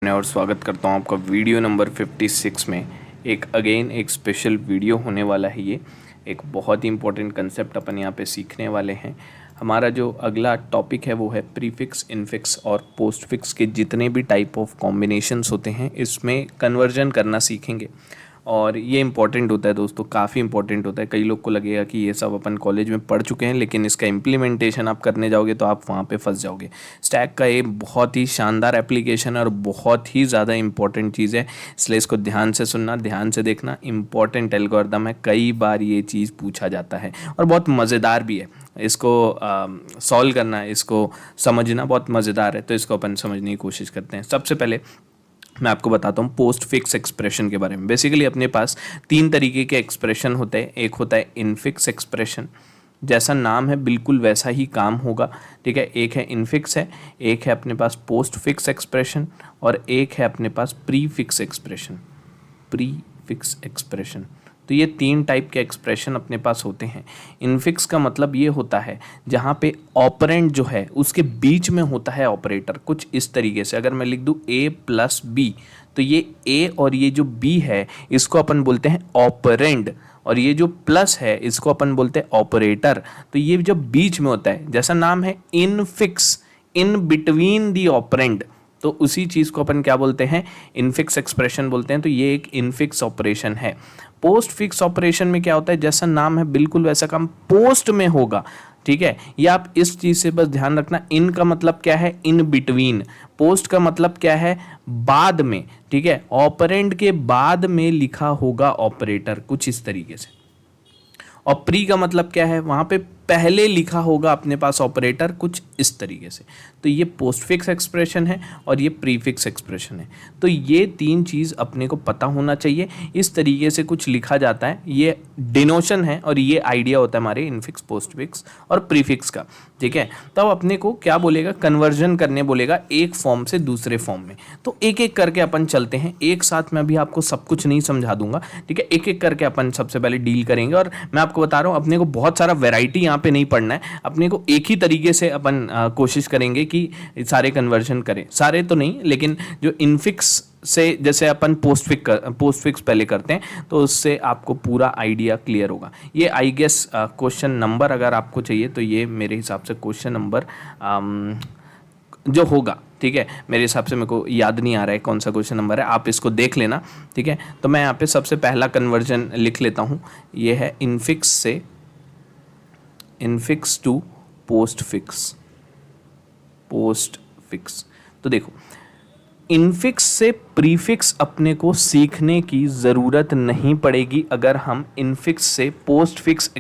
और स्वागत करता हूं आपका वीडियो नंबर 56 में। एक स्पेशल वीडियो होने वाला है। ये एक बहुत ही इंपॉर्टेंट कंसेप्ट अपन यहाँ पे सीखने वाले हैं। हमारा जो अगला टॉपिक है वो है प्रीफिक्स, इनफिक्स और पोस्टफिक्स के जितने भी टाइप ऑफ कॉम्बिनेशंस होते हैं इसमें कन्वर्जन करना सीखेंगे। और ये इंपॉर्टेंट होता है दोस्तों, काफ़ी इंपॉर्टेंट होता है। कई लोग को लगेगा कि ये सब अपन कॉलेज में पढ़ चुके हैं, लेकिन इसका इम्प्लीमेंटेशन आप करने जाओगे तो आप वहाँ पे फंस जाओगे। स्टैक का ये बहुत ही शानदार एप्लीकेशन है और बहुत ही ज़्यादा इंपॉर्टेंट चीज़ है, इसलिए इसको ध्यान से सुनना, ध्यान से देखना। इंपॉर्टेंट एल्गोरिदम है, कई बार ये चीज़ पूछा जाता है और बहुत मज़ेदार भी है। इसको सॉल्व करना, इसको समझना बहुत मज़ेदार है, तो इसको अपन समझने की कोशिश करते हैं। सबसे पहले मैं आपको बताता हूँ पोस्ट फिक्स एक्सप्रेशन के बारे में। बेसिकली अपने पास तीन तरीके के एक्सप्रेशन होते हैं। एक होता है इनफिक्स एक्सप्रेशन, जैसा नाम है बिल्कुल वैसा ही काम होगा, ठीक है। एक है इनफिक्स है, एक है अपने पास पोस्ट फिक्स एक्सप्रेशन और एक है अपने पास prefix expression. Prefix expression, तो ये तीन टाइप के एक्सप्रेशन अपने पास होते हैं। इनफिक्स का मतलब ये होता है जहाँ पे ऑपरेंड जो है उसके बीच में होता है ऑपरेटर, कुछ इस तरीके से। अगर मैं लिख दूँ a प्लस बी, तो ये a और ये जो b है इसको अपन बोलते हैं ऑपरेंड, और ये जो प्लस है इसको अपन बोलते हैं ऑपरेटर। तो ये जब बीच में होता है, जैसा नाम है infix, in between the operand, तो उसी चीज़ को अपन क्या बोलते हैं, इनफिक्स एक्सप्रेशन बोलते हैं। तो ये एक इनफिक्स ऑपरेशन है। पोस्ट फिक्स ऑपरेशन में क्या होता है, जैसा नाम है बिल्कुल वैसा काम पोस्ट में होगा, ठीक है। ये आप इस चीज़ से बस ध्यान रखना। इन का मतलब क्या है, इन बिटवीन। पोस्ट का मतलब क्या है, बाद में, ठीक है। ऑपरेंड के बाद में लिखा होगा ऑपरेटर, कुछ इस तरीके से। और प्री का मतलब क्या है, वहाँ पे पहले लिखा होगा अपने पास ऑपरेटर, कुछ इस तरीके से। तो ये पोस्ट फिक्स एक्सप्रेशन है और ये प्री फिक्स एक्सप्रेशन है। तो ये तीन चीज़ अपने को पता होना चाहिए। इस तरीके से कुछ लिखा जाता है, ये डिनोशन है और ये आइडिया होता है हमारे इनफिक्स, पोस्ट फिक्स और प्री फिक्स का, ठीक है। तब अपने को क्या बोलेगा, कन्वर्जन करने बोलेगा एक फॉर्म से दूसरे फॉर्म में। तो एक एक करके अपन चलते हैं, एक साथ में अभी आपको सब कुछ नहीं समझा दूंगा, ठीक है। एक एक करके अपन सबसे पहले डील करेंगे। और मैं आपको बता रहा हूँ अपने को बहुत सारा वेराइटी यहाँ पे नहीं पढ़ना है, अपने को एक ही तरीके से अपन कोशिश करेंगे कि सारे कन्वर्जन करें। सारे तो नहीं, लेकिन जो इनफिक्स से जैसे अपन पोस्ट फिक्स पहले करते हैं तो उससे आपको पूरा आइडिया क्लियर होगा। ये आई गेस क्वेश्चन नंबर अगर आपको चाहिए तो ये मेरे हिसाब से क्वेश्चन नंबर जो होगा, ठीक है। मेरे हिसाब से मेरे को याद नहीं आ रहा है कौन सा क्वेश्चन नंबर है, आप इसको देख लेना, ठीक है। तो मैं यहाँ पे सबसे पहला कन्वर्जन लिख लेता हूँ। ये है इनफिक्स से infix to postfix. Postfix, तो देखो इनफिक्स से प्रीफिक्स अपने को सीखने की ज़रूरत नहीं पड़ेगी अगर हम इनफिक्स से पोस्ट फिक्स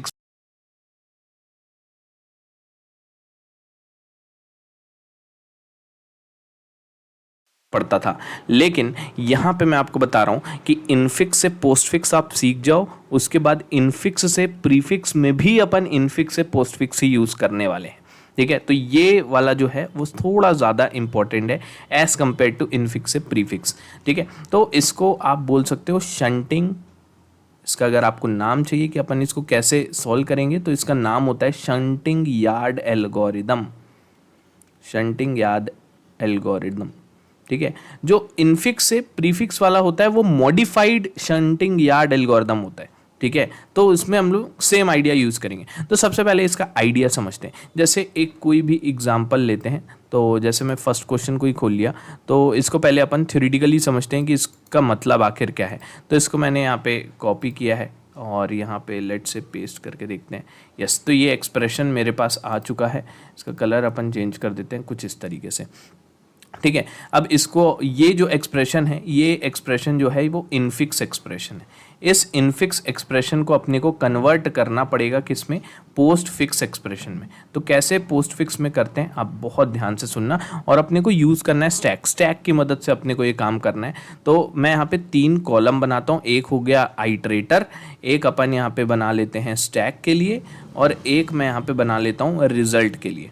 पढ़ता था। लेकिन यहाँ पे मैं आपको बता रहा हूँ कि इनफिक्स से पोस्ट फिक्स आप सीख जाओ, उसके बाद इनफिक्स से प्रीफिक्स में भी अपन इनफिक्स से पोस्ट फिक्स ही यूज़ करने वाले हैं, ठीक है। तो ये वाला जो है वो थोड़ा ज़्यादा इंपॉर्टेंट है एज कंपेयर टू इनफिक्स से प्रीफिक्स, ठीक है। तो इसको आप बोल सकते हो शंटिंग। इसका अगर आपको नाम चाहिए कि अपन इसको कैसे सॉल्व करेंगे तो इसका नाम होता है shunting yard algorithm. Shunting yard algorithm, ठीक है। जो इनफिक्स से प्रीफिक्स वाला होता है वो मॉडिफाइड शंटिंग यार्ड एल्गोरिदम होता है, ठीक है। तो इसमें हम लोग सेम आइडिया यूज़ करेंगे। तो सबसे पहले इसका आइडिया समझते हैं। जैसे एक कोई भी एग्जांपल लेते हैं, तो जैसे मैं फर्स्ट क्वेश्चन को ही खोल लिया, तो इसको पहले अपन थ्योरेटिकली समझते हैं कि इसका मतलब आखिर क्या है। तो इसको मैंने यहाँ पे कॉपी किया है और यहाँ पे लेट से पेस्ट करके देखते हैं। यस, तो ये एक्सप्रेशन मेरे पास आ चुका है। इसका कलर अपन चेंज कर देते हैं कुछ इस तरीके से, ठीक है। अब इसको, ये जो एक्सप्रेशन है, ये एक्सप्रेशन जो है वो इनफिक्स एक्सप्रेशन है। इस इनफिक्स एक्सप्रेशन को अपने को कन्वर्ट करना पड़ेगा किसमें, पोस्ट फिक्स एक्सप्रेशन में। तो कैसे पोस्ट फिक्स में करते हैं आप बहुत ध्यान से सुनना, और अपने को यूज़ करना है स्टैक की मदद से अपने को ये काम करना है। तो मैं यहाँ पे तीन कॉलम बनाता हूँ, एक हो गया आइटरेटर, एक अपन यहाँ पे बना लेते हैं स्टैक के लिए, और एक मैं यहाँ पे बना लेता हूँ रिजल्ट के लिए,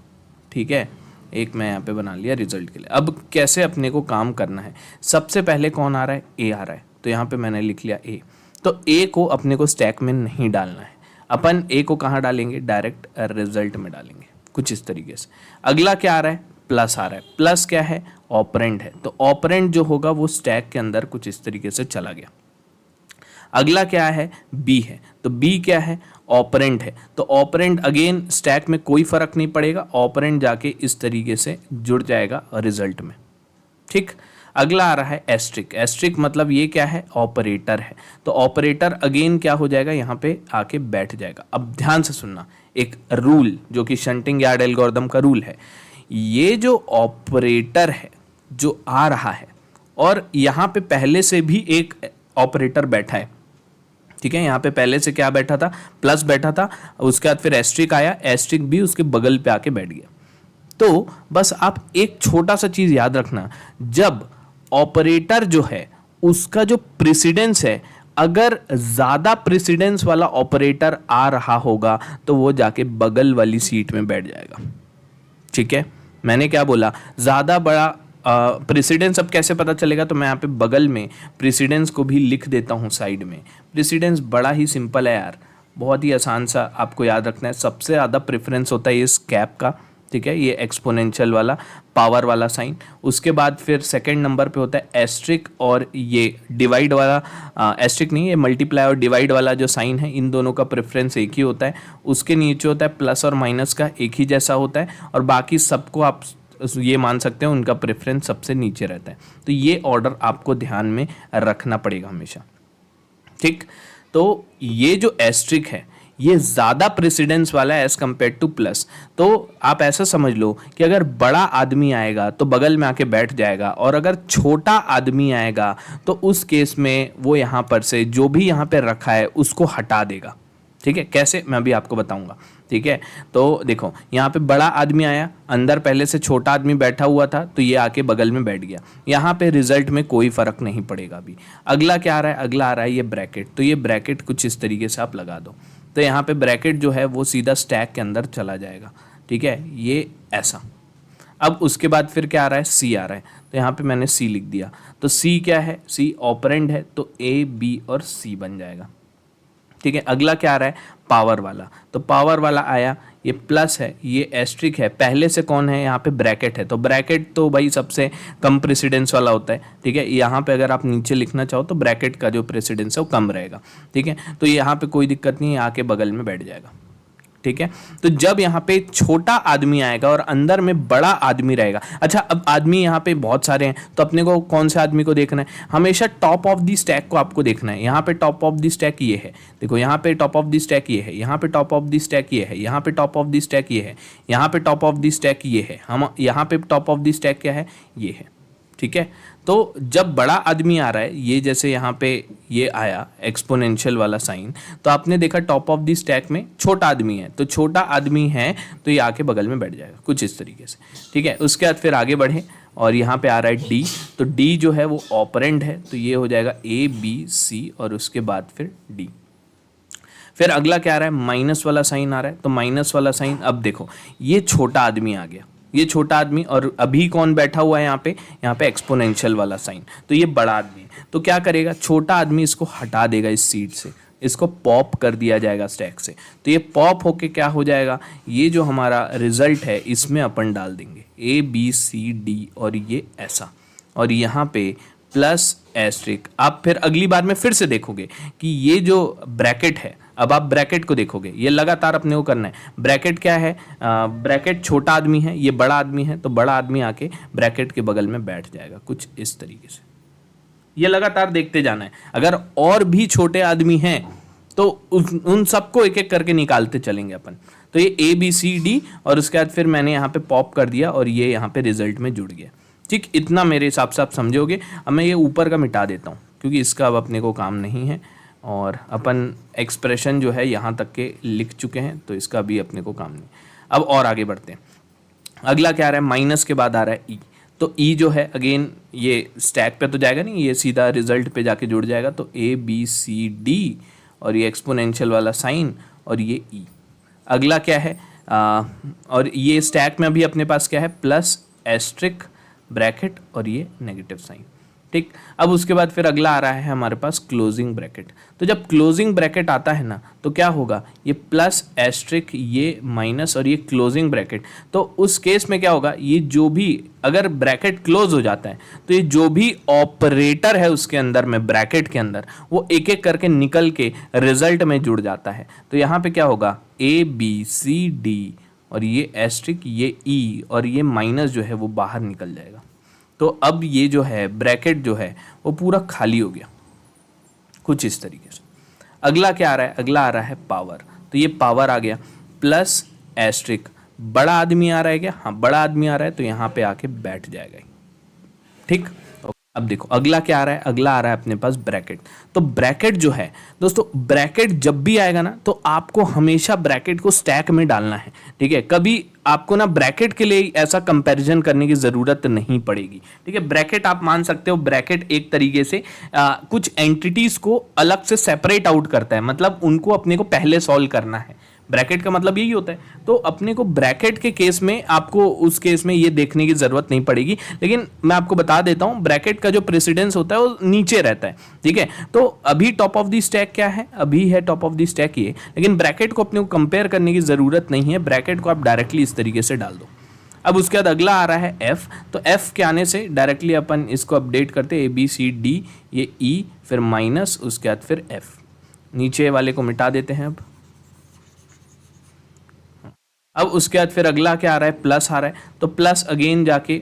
ठीक है। एक मैं यहाँ पे बना लिया रिजल्ट के लिए। अब कैसे अपने को काम करना है, सबसे पहले कौन आ रहा है, ए आ रहा है, तो यहाँ पे मैंने लिख लिया ए। तो ए को अपने को स्टैक में नहीं डालना है, अपन ए को कहाँ डालेंगे, डायरेक्ट रिजल्ट में डालेंगे, कुछ इस तरीके से। अगला क्या आ रहा है, प्लस आ रहा है। प्लस क्या है, ऑपरेंड है, तो ऑपरेंड जो होगा वो स्टैक के अंदर कुछ इस तरीके से चला गया। अगला क्या है, बी है, तो बी क्या है, ऑपरेंड है, तो ऑपरेंड अगेन स्टैक में कोई फर्क नहीं पड़ेगा, ऑपरेंड जाके इस तरीके से जुड़ जाएगा रिजल्ट में। ठीक, अगला आ रहा है एस्ट्रिक। एस्ट्रिक मतलब ये क्या है, ऑपरेटर है, तो ऑपरेटर अगेन क्या हो जाएगा, यहाँ पे आके बैठ जाएगा। अब ध्यान से सुनना, एक रूल जो कि शंटिंग यार्ड एल्गोरिथम का रूल है, ये जो ऑपरेटर है जो आ रहा है और यहाँ पे पहले से भी एक ऑपरेटर बैठा है, ठीक है, यहाँ पे पहले से क्या बैठा था, प्लस बैठा था, उसके बाद फिर एस्ट्रिक आया, एस्ट्रिक भी उसके बगल पे आके बैठ गया। तो बस आप एक छोटा सा चीज याद रखना, जब ऑपरेटर जो है उसका जो प्रेसिडेंस है, अगर ज्यादा प्रेसिडेंस वाला ऑपरेटर आ रहा होगा तो वो जाके बगल वाली सीट में बैठ जाएगा। ठीक है, मैंने क्या बोला, ज्यादा बड़ा प्रेसिडेंस। अब कैसे पता चलेगा, तो मैं यहाँ पे बगल में प्रेसिडेंस को भी लिख देता हूँ साइड में। प्रेसिडेंस बड़ा ही सिंपल है यार, बहुत ही आसान सा आपको याद रखना है। सबसे ज़्यादा प्रेफरेंस होता है इस कैप का, ठीक है, ये एक्सपोनेंशियल वाला पावर वाला साइन। उसके बाद फिर सेकंड नंबर पे होता है एस्ट्रिक और ये डिवाइड वाला, एस्ट्रिक नहीं, ये मल्टीप्लाई और डिवाइड वाला जो साइन है, इन दोनों का प्रेफरेंस एक ही होता है। उसके नीचे होता है प्लस और माइनस का, एक ही जैसा होता है, और बाकी सबको आप ये मान सकते हैं उनका प्रेफरेंस सबसे नीचे रहता है। तो ये ऑर्डर आपको ध्यान में रखना पड़ेगा हमेशा। ठीक, तो ये जो एस्ट्रिक है ये ज़्यादा प्रेसिडेंस वाला है एज कम्पेयर टू प्लस। तो आप ऐसा समझ लो कि अगर बड़ा आदमी आएगा तो बगल में आके बैठ जाएगा, और अगर छोटा आदमी आएगा तो उस केस में वो यहाँ पर से जो भी यहाँ पे रखा है उसको हटा देगा। ठीक है, कैसे मैं अभी आपको बताऊंगा। ठीक है, तो देखो यहाँ पे बड़ा आदमी आया, अंदर पहले से छोटा आदमी बैठा हुआ था, तो ये आके बगल में बैठ गया। यहाँ पे रिजल्ट में कोई फर्क नहीं पड़ेगा अभी। अगला क्या आ रहा है, अगला आ रहा है ये ब्रैकेट। तो ये ब्रैकेट कुछ इस तरीके से आप लगा दो, तो यहाँ पे ब्रैकेट जो है वो सीधा स्टैक के अंदर चला जाएगा। ठीक है, ये ऐसा। अब उसके बाद फिर क्या आ रहा है, सी आ रहा है, तो यहाँ पे मैंने सी लिख दिया। तो सी क्या है, सी ऑपरेंड है, तो ए बी और सी बन जाएगा। ठीक है, अगला क्या आ रहा है, पावर वाला। तो पावर वाला आया, ये प्लस है, ये एस्ट्रिक है, पहले से कौन है, यहाँ पे ब्रैकेट है, तो ब्रैकेट तो भाई सबसे कम प्रेसिडेंस वाला होता है। ठीक है, यहाँ पे अगर आप नीचे लिखना चाहो तो ब्रैकेट का जो प्रेसिडेंस है वो कम रहेगा। ठीक है, तो यहाँ पे कोई दिक्कत नहीं है, आके बगल में बैठ जाएगा। ठीक है, तो जब यहाँ पे छोटा आदमी आएगा और अंदर में बड़ा आदमी रहेगा। अच्छा, अब आदमी यहाँ पे बहुत सारे हैं, तो अपने को कौन से आदमी को देखना है, हमेशा टॉप ऑफ दी स्टैक को आपको देखना है। यहाँ पे टॉप ऑफ दी स्टैक ये है, देखो यहाँ पे टॉप ऑफ दी स्टैक ये है, यहाँ पे टॉप ऑफ दी स्टैक ये है, यहाँ पे टॉप ऑफ दी स्टैक ये है, यहाँ पे टॉप ऑफ दी स्टैक ये है, हम यहाँ पे टॉप ऑफ दी स्टैक क्या है, ये है। ठीक है, तो जब बड़ा आदमी आ रहा है, ये जैसे यहाँ पे ये आया एक्सपोनेंशियल वाला साइन, तो आपने देखा टॉप ऑफ दी स्टैक में छोटा आदमी है, तो छोटा आदमी है तो ये आके बगल में बैठ जाएगा कुछ इस तरीके से। ठीक है, उसके बाद फिर आगे बढ़े और यहाँ पे आ रहा है डी, तो डी जो है वो ऑपरेंड है, तो ये हो जाएगा ए बी सी और उसके बाद फिर डी। फिर अगला क्या आ रहा है, माइनस वाला साइन आ रहा है, तो माइनस वाला साइन, अब देखो ये छोटा आदमी आ गया, ये छोटा आदमी, और अभी कौन बैठा हुआ है यहाँ पे एक्सपोनेंशियल वाला साइन, तो ये बड़ा आदमी है। तो क्या करेगा, छोटा आदमी इसको हटा देगा इस सीट से, इसको पॉप कर दिया जाएगा स्टैक से, तो ये पॉप होके क्या हो जाएगा, ये जो हमारा रिजल्ट है इसमें अपन डाल देंगे ए बी सी डी और ये ऐसा, और यहाँ पे प्लस एस्ट्रिक। आप फिर अगली बार में फिर से देखोगे कि ये जो ब्रैकेट है, अब आप ब्रैकेट को देखोगे, ये लगातार अपने को करना है। ब्रैकेट क्या है, ब्रैकेट छोटा आदमी है, ये बड़ा आदमी है, तो बड़ा आदमी आके ब्रैकेट के बगल में बैठ जाएगा कुछ इस तरीके से। ये लगातार देखते जाना है। अगर और भी छोटे आदमी हैं तो उन सबको एक एक करके निकालते चलेंगे अपन। तो ये ए बी सी डी और उसके बाद फिर मैंने यहाँ पे पॉप कर दिया और ये यहाँ पे रिजल्ट में जुड़ गया। ठीक, इतना मेरे हिसाब से आप समझोगे। अब मैं ये ऊपर का मिटा देता हूँ क्योंकि इसका अब अपने को काम नहीं है, और अपन एक्सप्रेशन जो है यहाँ तक के लिख चुके हैं, तो इसका भी अपने को काम नहीं। अब और आगे बढ़ते हैं। अगला क्या आ रहा है, माइनस के बाद आ रहा है ई। तो ई जो है अगेन ये स्टैक पे तो जाएगा नहीं, ये सीधा रिजल्ट पे जाके जुड़ जाएगा। तो ए बी सी डी और ये एक्सपोनेंशियल वाला साइन और ये ई। अगला क्या है, और ये स्टैक में अभी अपने पास क्या है, प्लस एस्ट्रिक ब्रैकेट और ये नेगेटिव साइन। ठीक। अब उसके बाद फिर अगला आ रहा है हमारे पास क्लोजिंग ब्रैकेट। तो जब क्लोजिंग ब्रैकेट आता है ना तो क्या होगा, ये प्लस एस्ट्रिक, ये माइनस और ये क्लोजिंग ब्रैकेट। तो उस केस में क्या होगा, ये जो भी अगर ब्रैकेट क्लोज हो जाता है तो ये जो भी ऑपरेटर है उसके अंदर में ब्रैकेट के अंदर वो एक एक करके निकल के रिजल्ट में जुड़ जाता है। तो यहाँ पे क्या होगा, ए बी सी डी और ये एस्ट्रिक, ये ई और ये माइनस जो है वो बाहर निकल जाएगा। तो अब ये जो है ब्रैकेट जो है वो पूरा खाली हो गया कुछ इस तरीके से। अगला क्या आ रहा है, अगला आ रहा है पावर। तो ये पावर आ गया प्लस एस्ट्रिक, बड़ा आदमी आ रहा है क्या, हाँ बड़ा आदमी आ रहा है तो यहाँ पे आके बैठ जाएगा, ठीक। अब देखो अगला क्या आ रहा है, अगला आ रहा है अपने पास ब्रैकेट। तो ब्रैकेट जो है दोस्तों, ब्रैकेट जब भी आएगा ना तो आपको हमेशा ब्रैकेट को स्टैक में डालना है, ठीक है। कभी आपको ना ब्रैकेट के लिए ऐसा कंपैरिजन करने की जरूरत नहीं पड़ेगी, ठीक है। ब्रैकेट आप मान सकते हो, ब्रैकेट एक तरीके से कुछ एंटिटीज को अलग से सेपरेट आउट करता है, मतलब उनको अपने को पहले सॉल्व करना है। ब्रैकेट का मतलब यही होता है। तो अपने को ब्रैकेट के केस में आपको उस केस में ये देखने की जरूरत नहीं पड़ेगी, लेकिन मैं आपको बता देता हूं ब्रैकेट का जो प्रेसिडेंस होता है वो नीचे रहता है, ठीक है। तो अभी टॉप ऑफ द स्टैक क्या है, अभी है टॉप ऑफ द स्टैक ये, लेकिन ब्रैकेट को अपने को कंपेयर करने की जरूरत नहीं है, ब्रैकेट को आप डायरेक्टली इस तरीके से डाल दो। अब उसके बाद अगला आ रहा है एफ। तो एफ के आने से डायरेक्टली अपन इसको अपडेट करते हैं, ए बी सी डी, ये ई, फिर माइनस, उसके बाद फिर एफ। नीचे वाले को मिटा देते हैं। अब उसके बाद फिर अगला क्या आ रहा है, प्लस आ रहा है। तो प्लस अगेन जाके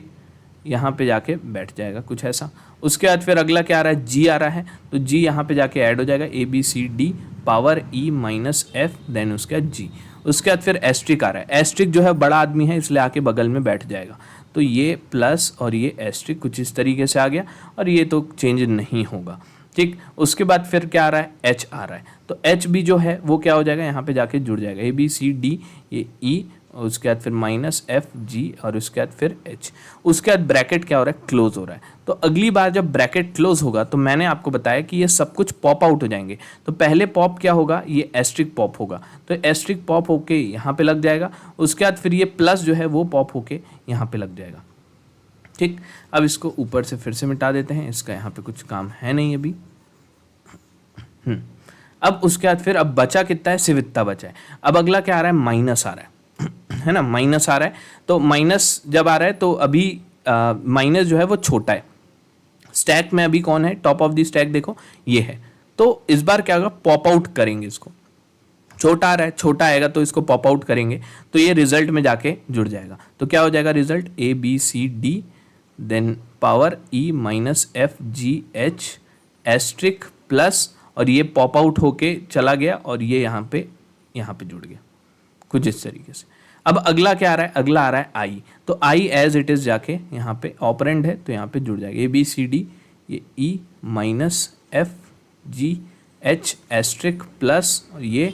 यहाँ पे जाके बैठ जाएगा कुछ ऐसा। उसके बाद फिर अगला क्या आ रहा है, जी आ रहा है। तो जी यहाँ पे जाके ऐड हो जाएगा, A B C D power E minus F, then उसके बाद जी। उसके बाद फिर एस्ट्रिक आ रहा है। एस्ट्रिक जो है बड़ा आदमी है इसलिए आके बगल में बैठ जाएगा। तो ये प्लस और ये एस्ट्रिक कुछ इस तरीके से आ गया और ये तो चेंज नहीं होगा, ठीक। उसके बाद फिर क्या आ रहा है, एच आ रहा है। तो एच भी जो है वो क्या हो जाएगा, यहाँ पे जाके जुड़ जाएगा, ए बी सी डी, ये ई, और उसके बाद फिर माइनस एफ जी और उसके बाद फिर एच। उसके बाद ब्रैकेट क्या हो रहा है, क्लोज हो रहा है। तो अगली बार जब ब्रैकेट क्लोज होगा तो मैंने आपको बताया कि ये सब कुछ पॉप आउट हो जाएंगे। तो पहले पॉप क्या होगा, ये एस्ट्रिक पॉप होगा। तो एस्ट्रिक पॉप होके यहाँ पे लग जाएगा। उसके बाद फिर ये प्लस जो है वो पॉप होके यहाँ पे लग जाएगा, ठीक। अब इसको ऊपर से फिर से मिटा देते हैं, इसका यहाँ पे कुछ काम है नहीं अभी। अब उसके बाद फिर अब बचा कितना है, सिर्फ इतना बचा है। अब अगला क्या आ रहा है, माइनस आ रहा है ना, माइनस आ रहा है। तो माइनस जब आ रहा है तो अभी माइनस जो है वो छोटा है। स्टैक में अभी कौन है, टॉप ऑफ द स्टैक देखो ये है। तो इस बार क्या होगा, पॉप आउट करेंगे इसको। छोटा आ रहा है, छोटा आएगा तो इसको पॉप आउट करेंगे तो ये रिजल्ट में जाके जुड़ जाएगा। तो क्या हो जाएगा result, A B C D, then power E minus F G H asterisk plus, और ये पॉप आउट होके चला गया और ये यहाँ पे जुड़ गया कुछ इस तरीके से। अब अगला क्या आ रहा है, अगला आ रहा है आई। तो आई एज इट इज जाके यहाँ पे ऑपरेंड है तो यहाँ पे जुड़ जाएगा, ए बी सी डी, ये E minus F G H asterisk plus और ये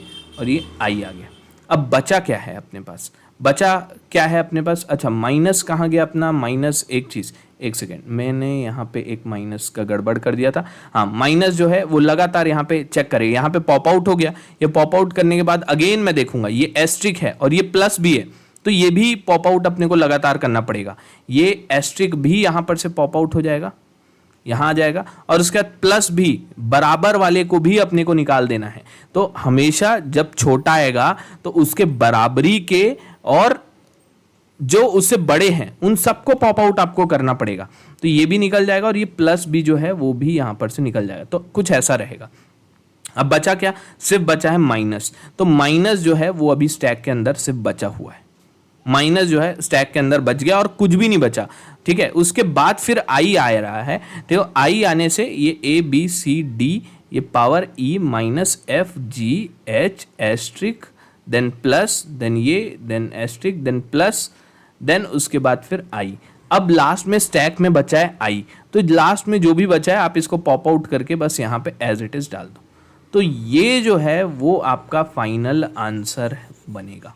आई आ गया। अब बचा क्या है अपने पास, बचा क्या है अपने पास, अच्छा माइनस कहाँ गया अपना, माइनस एक चीज़, एक सेकेंड, मैंने यहाँ पे एक माइनस का गड़बड़ कर दिया था। हाँ माइनस जो है वो लगातार यहाँ पे चेक करें, यहाँ पे पॉप आउट हो गया। ये पॉप आउट करने के बाद अगेन मैं देखूंगा ये एस्ट्रिक है और ये प्लस भी है, तो ये भी पॉप आउट अपने को लगातार करना पड़ेगा। ये एस्ट्रिक भी यहाँ पर से पॉप आउट हो जाएगा, यहाँ आ जाएगा, और उसके बाद प्लस भी बराबर वाले को भी अपने को निकाल देना है। तो हमेशा जब छोटा आएगा तो उसके बराबरी के और जो उससे बड़े हैं उन सबको पॉप आउट आपको करना पड़ेगा। तो ये भी निकल जाएगा और ये प्लस भी जो है वो भी यहां पर से निकल जाएगा। तो कुछ ऐसा रहेगा। अब बचा क्या, सिर्फ बचा है माइनस। तो माइनस जो है वो अभी स्टैक के अंदर सिर्फ बचा हुआ है, माइनस जो है स्टैक के अंदर बच गया और कुछ भी नहीं बचा, ठीक है। उसके बाद फिर आई आ रहा है। तो आई आने से ये ए बी सी डी, ये power E minus F G H asterisk, then plus, then ये, then asterisk, then plus, then उसके बाद फिर आई। अब लास्ट में स्टैक में बचा है आई। तो लास्ट में जो भी बचा है आप इसको पॉप आउट करके बस यहाँ पे एज इट इज डाल दो। तो ये जो है वो आपका फाइनल आंसर बनेगा।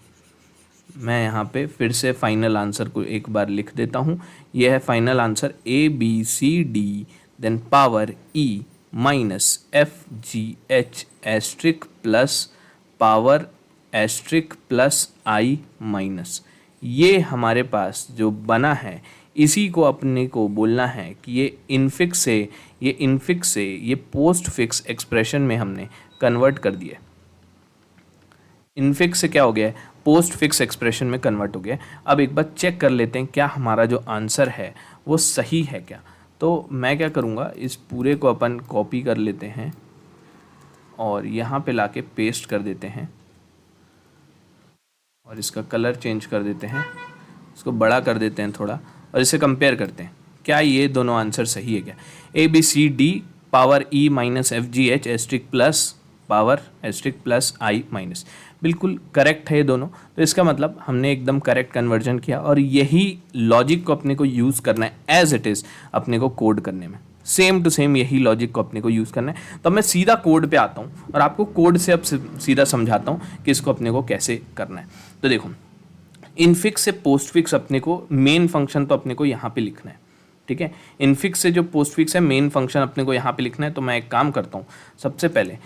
मैं यहाँ पे फिर से फाइनल आंसर को एक बार लिख देता हूँ। यह है final answer, A B C D, then power E minus F G H asterisk plus power asterisk plus I minus. ये हमारे पास जो बना है इसी को अपने को बोलना है कि ये इनफिक्स से ये पोस्ट फिक्स एक्सप्रेशन में हमने कन्वर्ट कर दिया। इनफिक्स से क्या हो गया है, पोस्ट फिक्स एक्सप्रेशन में कन्वर्ट हो गया। अब एक बार चेक कर लेते हैं क्या हमारा जो आंसर है वो सही है क्या। तो मैं क्या करूँगा, इस पूरे को अपन कॉपी कर लेते हैं और यहाँ पे लाके पेस्ट कर देते हैं और इसका कलर चेंज कर देते हैं, इसको बड़ा कर देते हैं थोड़ा और इसे कंपेयर करते हैं क्या ये दोनों आंसर सही है क्या। A B C D power E minus F G H asterisk plus power asterisk plus I minus, बिल्कुल करेक्ट है ये दोनों। तो इसका मतलब हमने एकदम करेक्ट कन्वर्जन किया और यही लॉजिक को अपने को यूज़ करना है एज इट इज़ अपने को कोड करने में। सेम टू सेम यही लॉजिक को अपने को यूज़ करना है। तो मैं सीधा कोड पे आता हूँ और आपको कोड से अब सीधा समझाता हूँ कि इसको अपने को कैसे करना है। तो देखो, इनफिक्स से पोस्ट फिक्स अपने को मेन फंक्शन तो अपने को यहाँ पे लिखना है, ठीक है। इनफिक्स से जो पोस्ट फिक्स है मेन फंक्शन अपने को यहाँ पे लिखना है। तो मैं एक काम करता हूँ, सबसे पहले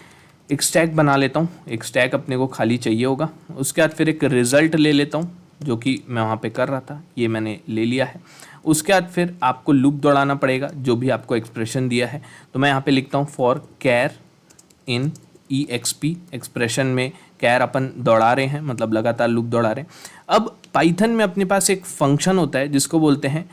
एक स्टैक बना लेता हूँ। एक स्टैक अपने को खाली चाहिए होगा। उसके बाद फिर एक रिजल्ट ले लेता हूँ जो कि मैं वहाँ पे कर रहा था, ये मैंने ले लिया है। उसके बाद फिर आपको लूप दौड़ाना पड़ेगा जो भी आपको एक्सप्रेशन दिया है। तो मैं यहाँ पे लिखता हूँ for char in E X P, expression में कैर अपन दौड़ा रहे हैं, मतलब लगातार लूप दौड़ा रहे हैं। अब पाइथन में अपने पास एक फंक्शन होता है जिसको बोलते हैं,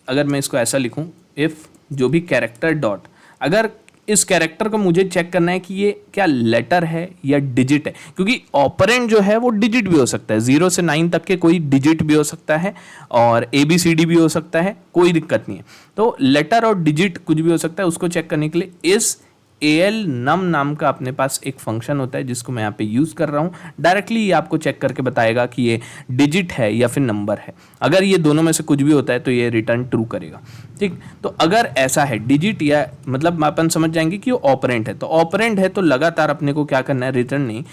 अगर मैं इसको ऐसा लिखूँ, इफ़ जो भी कैरेक्टर डॉट, अगर इस कैरेक्टर को मुझे चेक करना है कि ये क्या लेटर है या डिजिट है, क्योंकि ऑपरेंड जो है वो डिजिट भी हो सकता है, 0 से 9 तक के कोई डिजिट भी हो सकता है और ABCD भी हो सकता है, कोई दिक्कत नहीं है। तो लेटर और डिजिट कुछ भी हो सकता है, उसको चेक करने के लिए इस AL नम नाम का अपने पास एक फंक्शन होता है जिसको मैं यहाँ पे यूज़ कर रहा हूँ। डायरेक्टली ये आपको चेक करके बताएगा कि ये डिजिट है या फिर नंबर है। अगर ये दोनों में से कुछ भी होता है तो ये रिटर्न ट्रू करेगा, ठीक। तो अगर ऐसा है डिजिट या मतलब अपन समझ जाएंगे कि वो ऑपरेंट है। तो ऑपरेंट है तो लगातार अपने को क्या करना है, रिटर्न नहीं,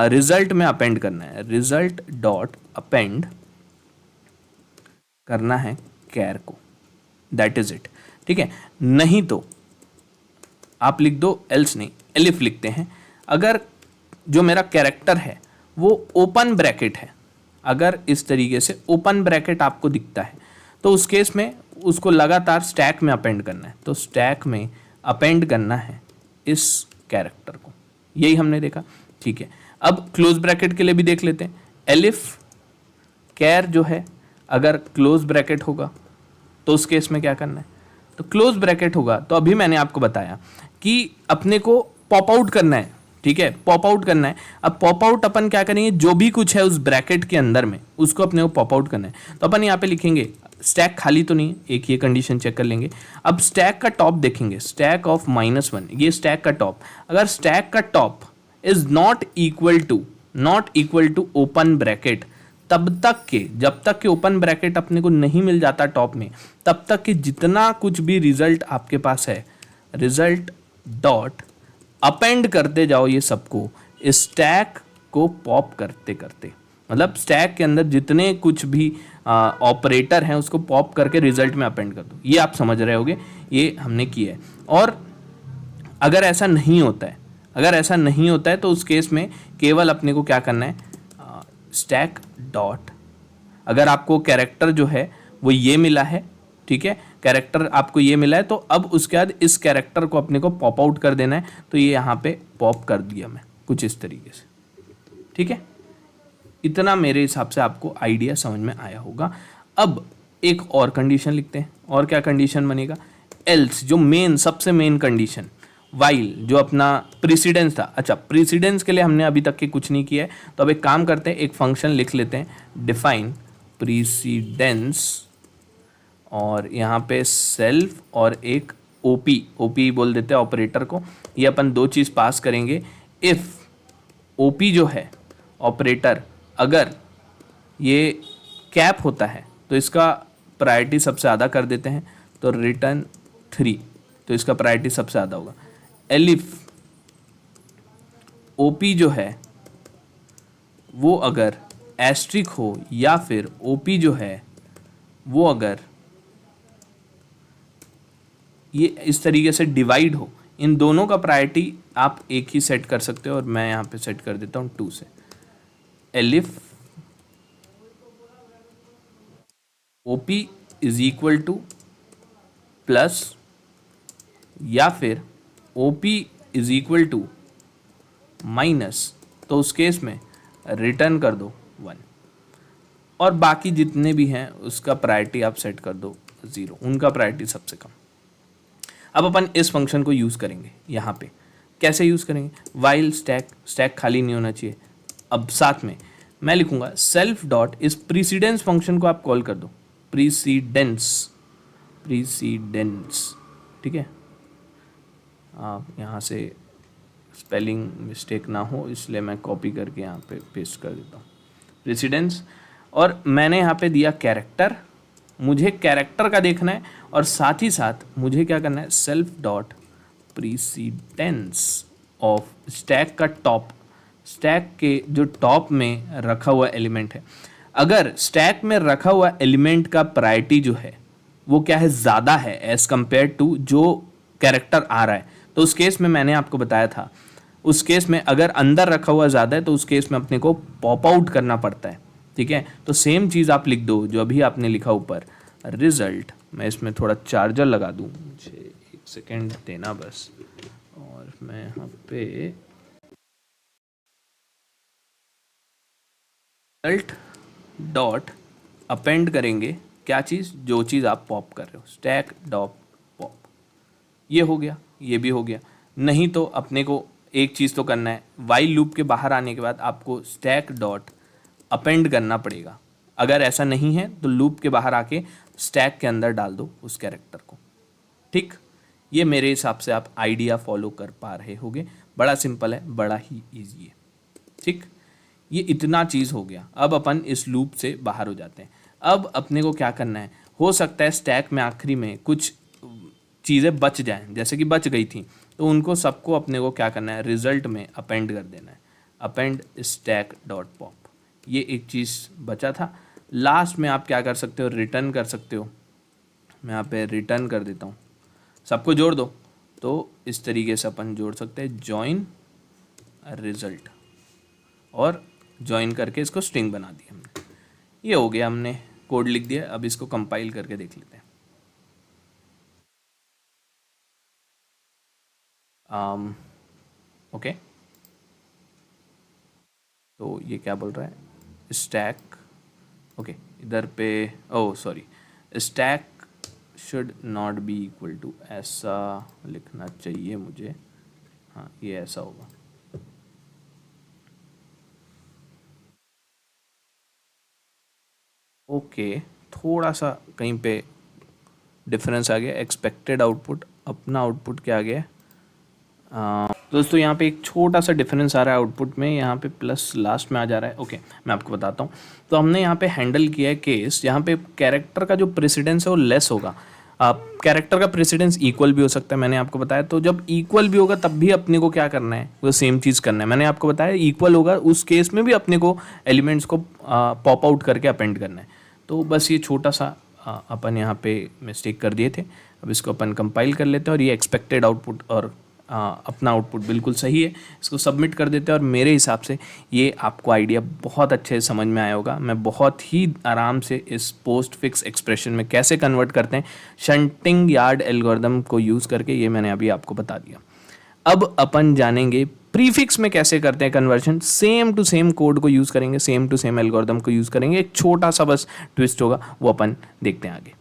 रिजल्ट में अपेंड करना है। रिजल्ट डॉट अपेंड करना है कैर को, दैट इज इट, ठीक है। नहीं तो आप लिख दो एल्स नहीं, एलिफ लिखते हैं। अगर जो मेरा कैरेक्टर है वो ओपन ब्रैकेट है, अगर इस तरीके से ओपन ब्रैकेट आपको दिखता है तो उस केस में उसको लगातार स्टैक में अपेंड करना है। तो स्टैक में अपेंड करना है इस कैरेक्टर को, यही हमने देखा, ठीक है। अब क्लोज ब्रैकेट के लिए भी देख लेते हैं। एलिफ कैर जो है अगर क्लोज ब्रैकेट होगा तो उस केस में क्या करना है, तो क्लोज ब्रैकेट होगा। तो अभी मैंने आपको बताया कि अपने को पॉप आउट करना है, ठीक है, पॉप आउट करना है। अब पॉप आउट अपन क्या करेंगे, जो भी कुछ है उस ब्रैकेट के अंदर में उसको अपने को पॉप आउट करना है। तो अपन यहाँ पे लिखेंगे स्टैक खाली तो नहीं है, एक ये कंडीशन चेक कर लेंगे। अब स्टैक का टॉप देखेंगे, स्टैक ऑफ -1, ये स्टैक का टॉप। अगर स्टैक का top is not equal to open bracket, तब तक के, जब तक कि ओपन ब्रैकेट अपने को नहीं मिल जाता टॉप में, तब तक कि जितना कुछ भी रिजल्ट आपके पास है, रिजल्ट डॉट अपेंड करते जाओ ये सबको, स्टैक को पॉप करते करते, मतलब स्टैक के अंदर जितने कुछ भी ऑपरेटर हैं उसको पॉप करके रिजल्ट में अपेंड कर दो। ये आप समझ रहे होगे, ये हमने किया है। और अगर ऐसा नहीं होता है, तो उस केस में केवल अपने को क्या करना है, स्टैक डॉट, अगर आपको कैरेक्टर जो है वो ये मिला है, ठीक है, कैरेक्टर आपको ये मिला है, तो अब उसके बाद इस कैरेक्टर को अपने को पॉप आउट कर देना है। तो ये यहाँ पे पॉप कर दिया मैं कुछ इस तरीके से, ठीक है। इतना मेरे हिसाब से आपको आइडिया समझ में आया होगा। अब एक और कंडीशन लिखते हैं, और क्या कंडीशन बनेगा, एल्स जो मेन, सबसे मेन कंडीशन, वाइल जो अपना प्रीसिडेंस था। अच्छा, प्रीसिडेंस के लिए हमने अभी तक के कुछ नहीं किया है, तो अब एक काम करते हैं, एक फंक्शन लिख लेते हैं, डिफाइन प्रीसिडेंस, और यहाँ पे सेल्फ और एक ओपी बोल देते हैं ऑपरेटर को। ये अपन दो चीज़ पास करेंगे। इफ़ ओपी जो है ऑपरेटर अगर ये कैप होता है तो इसका प्रायोरिटी सबसे ज़्यादा कर देते हैं, तो रिटर्न 3, तो इसका प्रायोरिटी सबसे ज़्यादा होगा। एलिफ ओपी जो है वो अगर एस्ट्रिक हो, या फिर ओपी जो है वो अगर ये इस तरीके से डिवाइड हो, इन दोनों का प्रायोरिटी आप एक ही सेट कर सकते हो, और मैं यहाँ पे सेट कर देता हूँ 2 से। Elif OP is equal to plus, या फिर O P is equal to minus, तो उस केस में रिटर्न कर दो 1, और बाकी जितने भी हैं उसका प्रायोरिटी आप सेट कर दो 0, उनका प्रायोरिटी सबसे कम। अब अपन इस फंक्शन को यूज़ करेंगे यहाँ पे। कैसे यूज़ करेंगे? वाइल स्टैक खाली नहीं होना चाहिए। अब साथ में मैं लिखूंगा सेल्फ डॉट, इस प्रीसीडेंस फंक्शन को आप कॉल कर दो, प्रीसीडेंस, ठीक है। आप यहाँ से स्पेलिंग मिस्टेक ना हो इसलिए मैं कॉपी करके यहाँ पे पेस्ट कर देता हूँ, प्रेसिडेंस। और मैंने यहाँ पे दिया कैरेक्टर, मुझे कैरेक्टर का देखना है, और साथ ही साथ मुझे क्या करना है, self dot precedence of stack का टॉप, स्टैक के जो टॉप में रखा हुआ एलिमेंट है। अगर स्टैक में रखा हुआ एलिमेंट का प्रायोरिटी जो है वो क्या है, ज़्यादा है एज कंपेयर टू जो कैरेक्टर आ रहा है, तो उस केस में मैंने आपको बताया था, उस केस में अगर अंदर रखा हुआ ज़्यादा है तो उस केस में अपने को पॉप आउट करना पड़ता है, ठीक है। तो सेम चीज़ आप लिख दो जो अभी आपने लिखा ऊपर, रिजल्ट। मैं इसमें थोड़ा चार्जर लगा दूँ, मुझे 1 सेकेंड देना बस, और मैं यहाँ पे रिजल्ट डॉट अपेंड करेंगे क्या चीज़, जो चीज़ आप पॉप कर रहे हो, स्टैक डॉट पॉप। ये हो गया, ये भी हो गया। नहीं तो अपने को एक चीज़ तो करना है, वाइल लूप के बाहर आने के बाद आपको स्टैक डॉट अपेंड करना पड़ेगा। अगर ऐसा नहीं है तो लूप के बाहर आके स्टैक के अंदर डाल दो उस कैरेक्टर को, ठीक। ये मेरे हिसाब से आप आइडिया फॉलो कर पा रहे होगे, बड़ा सिंपल है, बड़ा ही ईजी है, ठीक। ये इतना चीज़ हो गया। अब अपन इस लूप से बाहर हो जाते हैं। अब अपने को क्या करना है, हो सकता है स्टैक में आखिरी में कुछ चीज़ें बच जाएं, जैसे कि बच गई थी, तो उनको सबको अपने को क्या करना है, रिजल्ट में अपेंड कर देना है, अपेंड स्टैक डॉट पॉप। ये एक चीज़ बचा था। लास्ट में आप क्या कर सकते हो, रिटर्न कर सकते हो। मैं यहाँ पे रिटर्न कर देता हूँ, सबको जोड़ दो, तो इस तरीके से अपन जोड़ सकते हैं, जॉइन रिजल्ट, और जॉइन करके इसको स्ट्रिंग बना दिया हमने। ये हो गया, हमने कोड लिख दिया। अब इसको कंपाइल करके देख लेते हैं। ओके, तो ये क्या बोल रहा है, स्टैक, ओके, इधर पे, oh sorry, stack should not be equal to, ऐसा लिखना चाहिए मुझे, हाँ ये ऐसा होगा। ओके, थोड़ा सा कहीं पे डिफरेंस आ गया, एक्सपेक्टेड आउटपुट, अपना आउटपुट क्या आ गया, दोस्तों यहाँ पे एक छोटा सा डिफरेंस आ रहा है आउटपुट में, यहाँ पे प्लस लास्ट में आ जा रहा है। ओके, मैं आपको बताता हूँ। तो हमने यहाँ पे हैंडल किया है केस, यहाँ पे कैरेक्टर का जो प्रेसिडेंस है वो लेस होगा। कैरेक्टर का प्रेसिडेंस इक्वल भी हो सकता है, मैंने आपको बताया। तो जब इक्वल भी होगा तब भी अपने को क्या करना है, वो सेम चीज़ करना है। मैंने आपको बताया इक्वल होगा उस केस में भी अपने को एलिमेंट्स को पॉप आउट करके अपेंड करना है। तो बस ये छोटा सा अपन यहाँ पे मिस्टेक कर दिए थे। अब इसको अपन कंपाइल कर लेते हैं, और ये एक्सपेक्टेड आउटपुट और अपना आउटपुट बिल्कुल सही है। इसको सबमिट कर देते हैं, और मेरे हिसाब से ये आपको आइडिया बहुत अच्छे से समझ में आया होगा। मैं बहुत ही आराम से इस पोस्ट फिक्स एक्सप्रेशन में कैसे कन्वर्ट करते हैं शंटिंग यार्ड एल्गोरिदम को यूज़ करके, ये मैंने अभी आपको बता दिया। अब अपन जानेंगे प्रीफिक्स में कैसे करते हैं conversion. Same to same code को यूज़ करेंगे, सेम टू सेम एल्गोरिदम को यूज़ करेंगे, एक छोटा सा बस ट्विस्ट होगा, वो अपन देखते हैं आगे।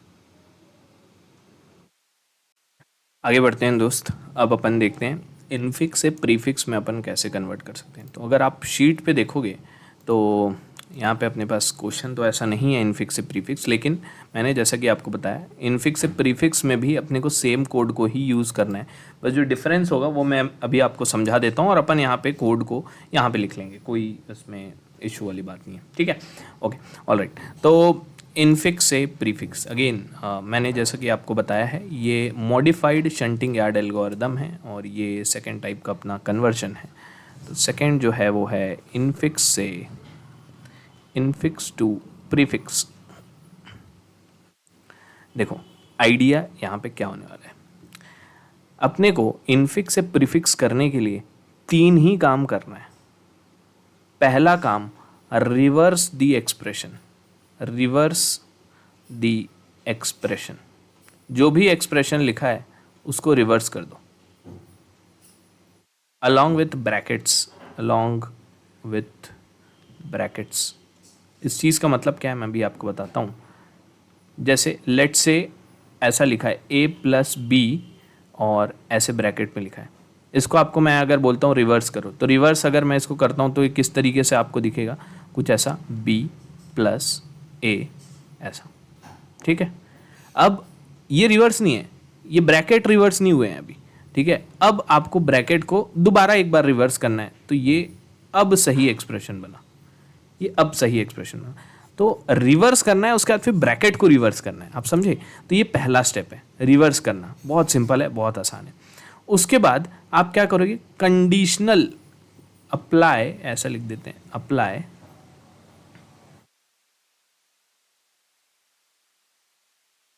आगे बढ़ते हैं दोस्त। अब अपन देखते हैं इनफिक्स से प्रीफिक्स में अपन कैसे कन्वर्ट कर सकते हैं। तो अगर आप शीट पे देखोगे तो यहाँ पे अपने पास क्वेश्चन तो ऐसा नहीं है इनफिक्स से प्रीफिक्स, लेकिन मैंने जैसा कि आपको बताया इनफिक्स से प्रीफिक्स में भी अपने को सेम कोड को ही यूज़ करना है। बस जो डिफरेंस होगा वो मैं अभी आपको समझा देता हूँ, और अपन यहाँ पे कोड को यहाँ पे लिख लेंगे, कोई इसमें इशू वाली बात नहीं है, ठीक है। Okay, alright. तो इनफिक्स से प्रीफिक्स अगेन मैंने जैसा कि आपको बताया है ये मॉडिफाइड शंटिंग यार्ड एल्गोरिदम है, और ये सेकेंड टाइप का अपना कन्वर्जन है। तो सेकेंड जो है वो है इनफिक्स से इनफिक्स टू प्रीफिक्स। देखो आइडिया यहाँ पे क्या होने वाला है, अपने को इनफिक्स से प्रीफिक्स करने के लिए 3 ही काम करना है। पहला काम, reverse the expression, reverse the expression, जो भी एक्सप्रेशन लिखा है उसको रिवर्स कर दो along with ब्रैकेट्स। इस चीज़ का मतलब क्या है मैं भी आपको बताता हूँ। जैसे लेट से ऐसा लिखा है a+b और ऐसे ब्रैकेट में लिखा है, इसको आपको मैं अगर बोलता हूँ रिवर्स करो, तो रिवर्स अगर मैं इसको करता हूँ तो ये किस तरीके से आपको दिखेगा, कुछ ऐसा b+a ऐसा, ठीक है। अब ये रिवर्स नहीं है, ये ब्रैकेट रिवर्स नहीं हुए हैं अभी, ठीक है। अब आपको ब्रैकेट को दोबारा एक बार रिवर्स करना है, तो ये अब सही एक्सप्रेशन बना, ये अब सही एक्सप्रेशन बना। तो रिवर्स करना है, उसके बाद फिर ब्रैकेट को रिवर्स करना है, आप समझे। तो ये पहला स्टेप है, रिवर्स करना। बहुत सिंपल है, बहुत आसान है। उसके बाद आप क्या करोगे, कंडीशनल अप्लाई, ऐसा लिख देते हैं, अप्लाई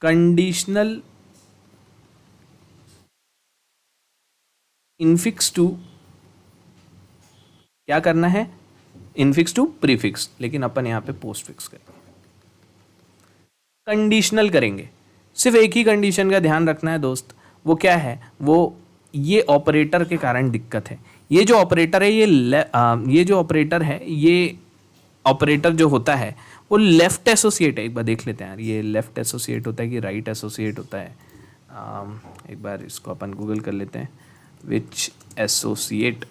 कंडीशनल इनफिक्स टू, क्या करना है, इनफिक्स टू प्रीफिक्स, लेकिन अपन यहां पे पोस्ट फिक्स करेंगे, कंडीशनल करेंगे। सिर्फ एक ही कंडीशन का ध्यान रखना है दोस्त, वो क्या है, वो ये ऑपरेटर के कारण दिक्कत है। ये जो ऑपरेटर है, ये जो ऑपरेटर है, ये ऑपरेटर जो होता है वो लेफ्ट एसोसिएट है। एक बार देख लेते हैं यार, ये लेफ्ट एसोसिएट होता है कि राइट एसोसिएट होता है। एक बार इसको अपन गूगल कर लेते हैं, विच एसोसिएट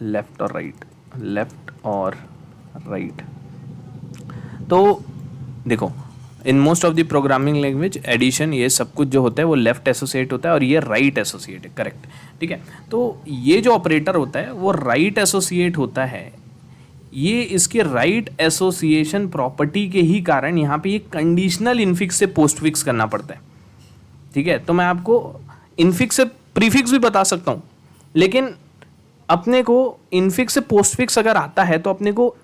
लेफ्ट और राइट, लेफ्ट और राइट। तो देखो, in most of the programming language addition, ये सब कुछ जो होता है वो लेफ्ट एसोसिएट होता है और ये राइट एसोसिएट है, करेक्ट, ठीक है। तो ये जो ऑपरेटर होता है वो राइट एसोसिएट होता है। ये इसके राइट एसोसिएशन प्रॉपर्टी के ही कारण यहाँ पे ये कंडीशनल इनफिक्स से पोस्ट फिक्स करना पड़ता है, ठीक है। तो मैं आपको इनफिक्स से प्रीफिक्स भी बता सकता हूँ, लेकिन अपने को इनफिक्स से पोस्ट फिक्स अगर आता है तो अपने को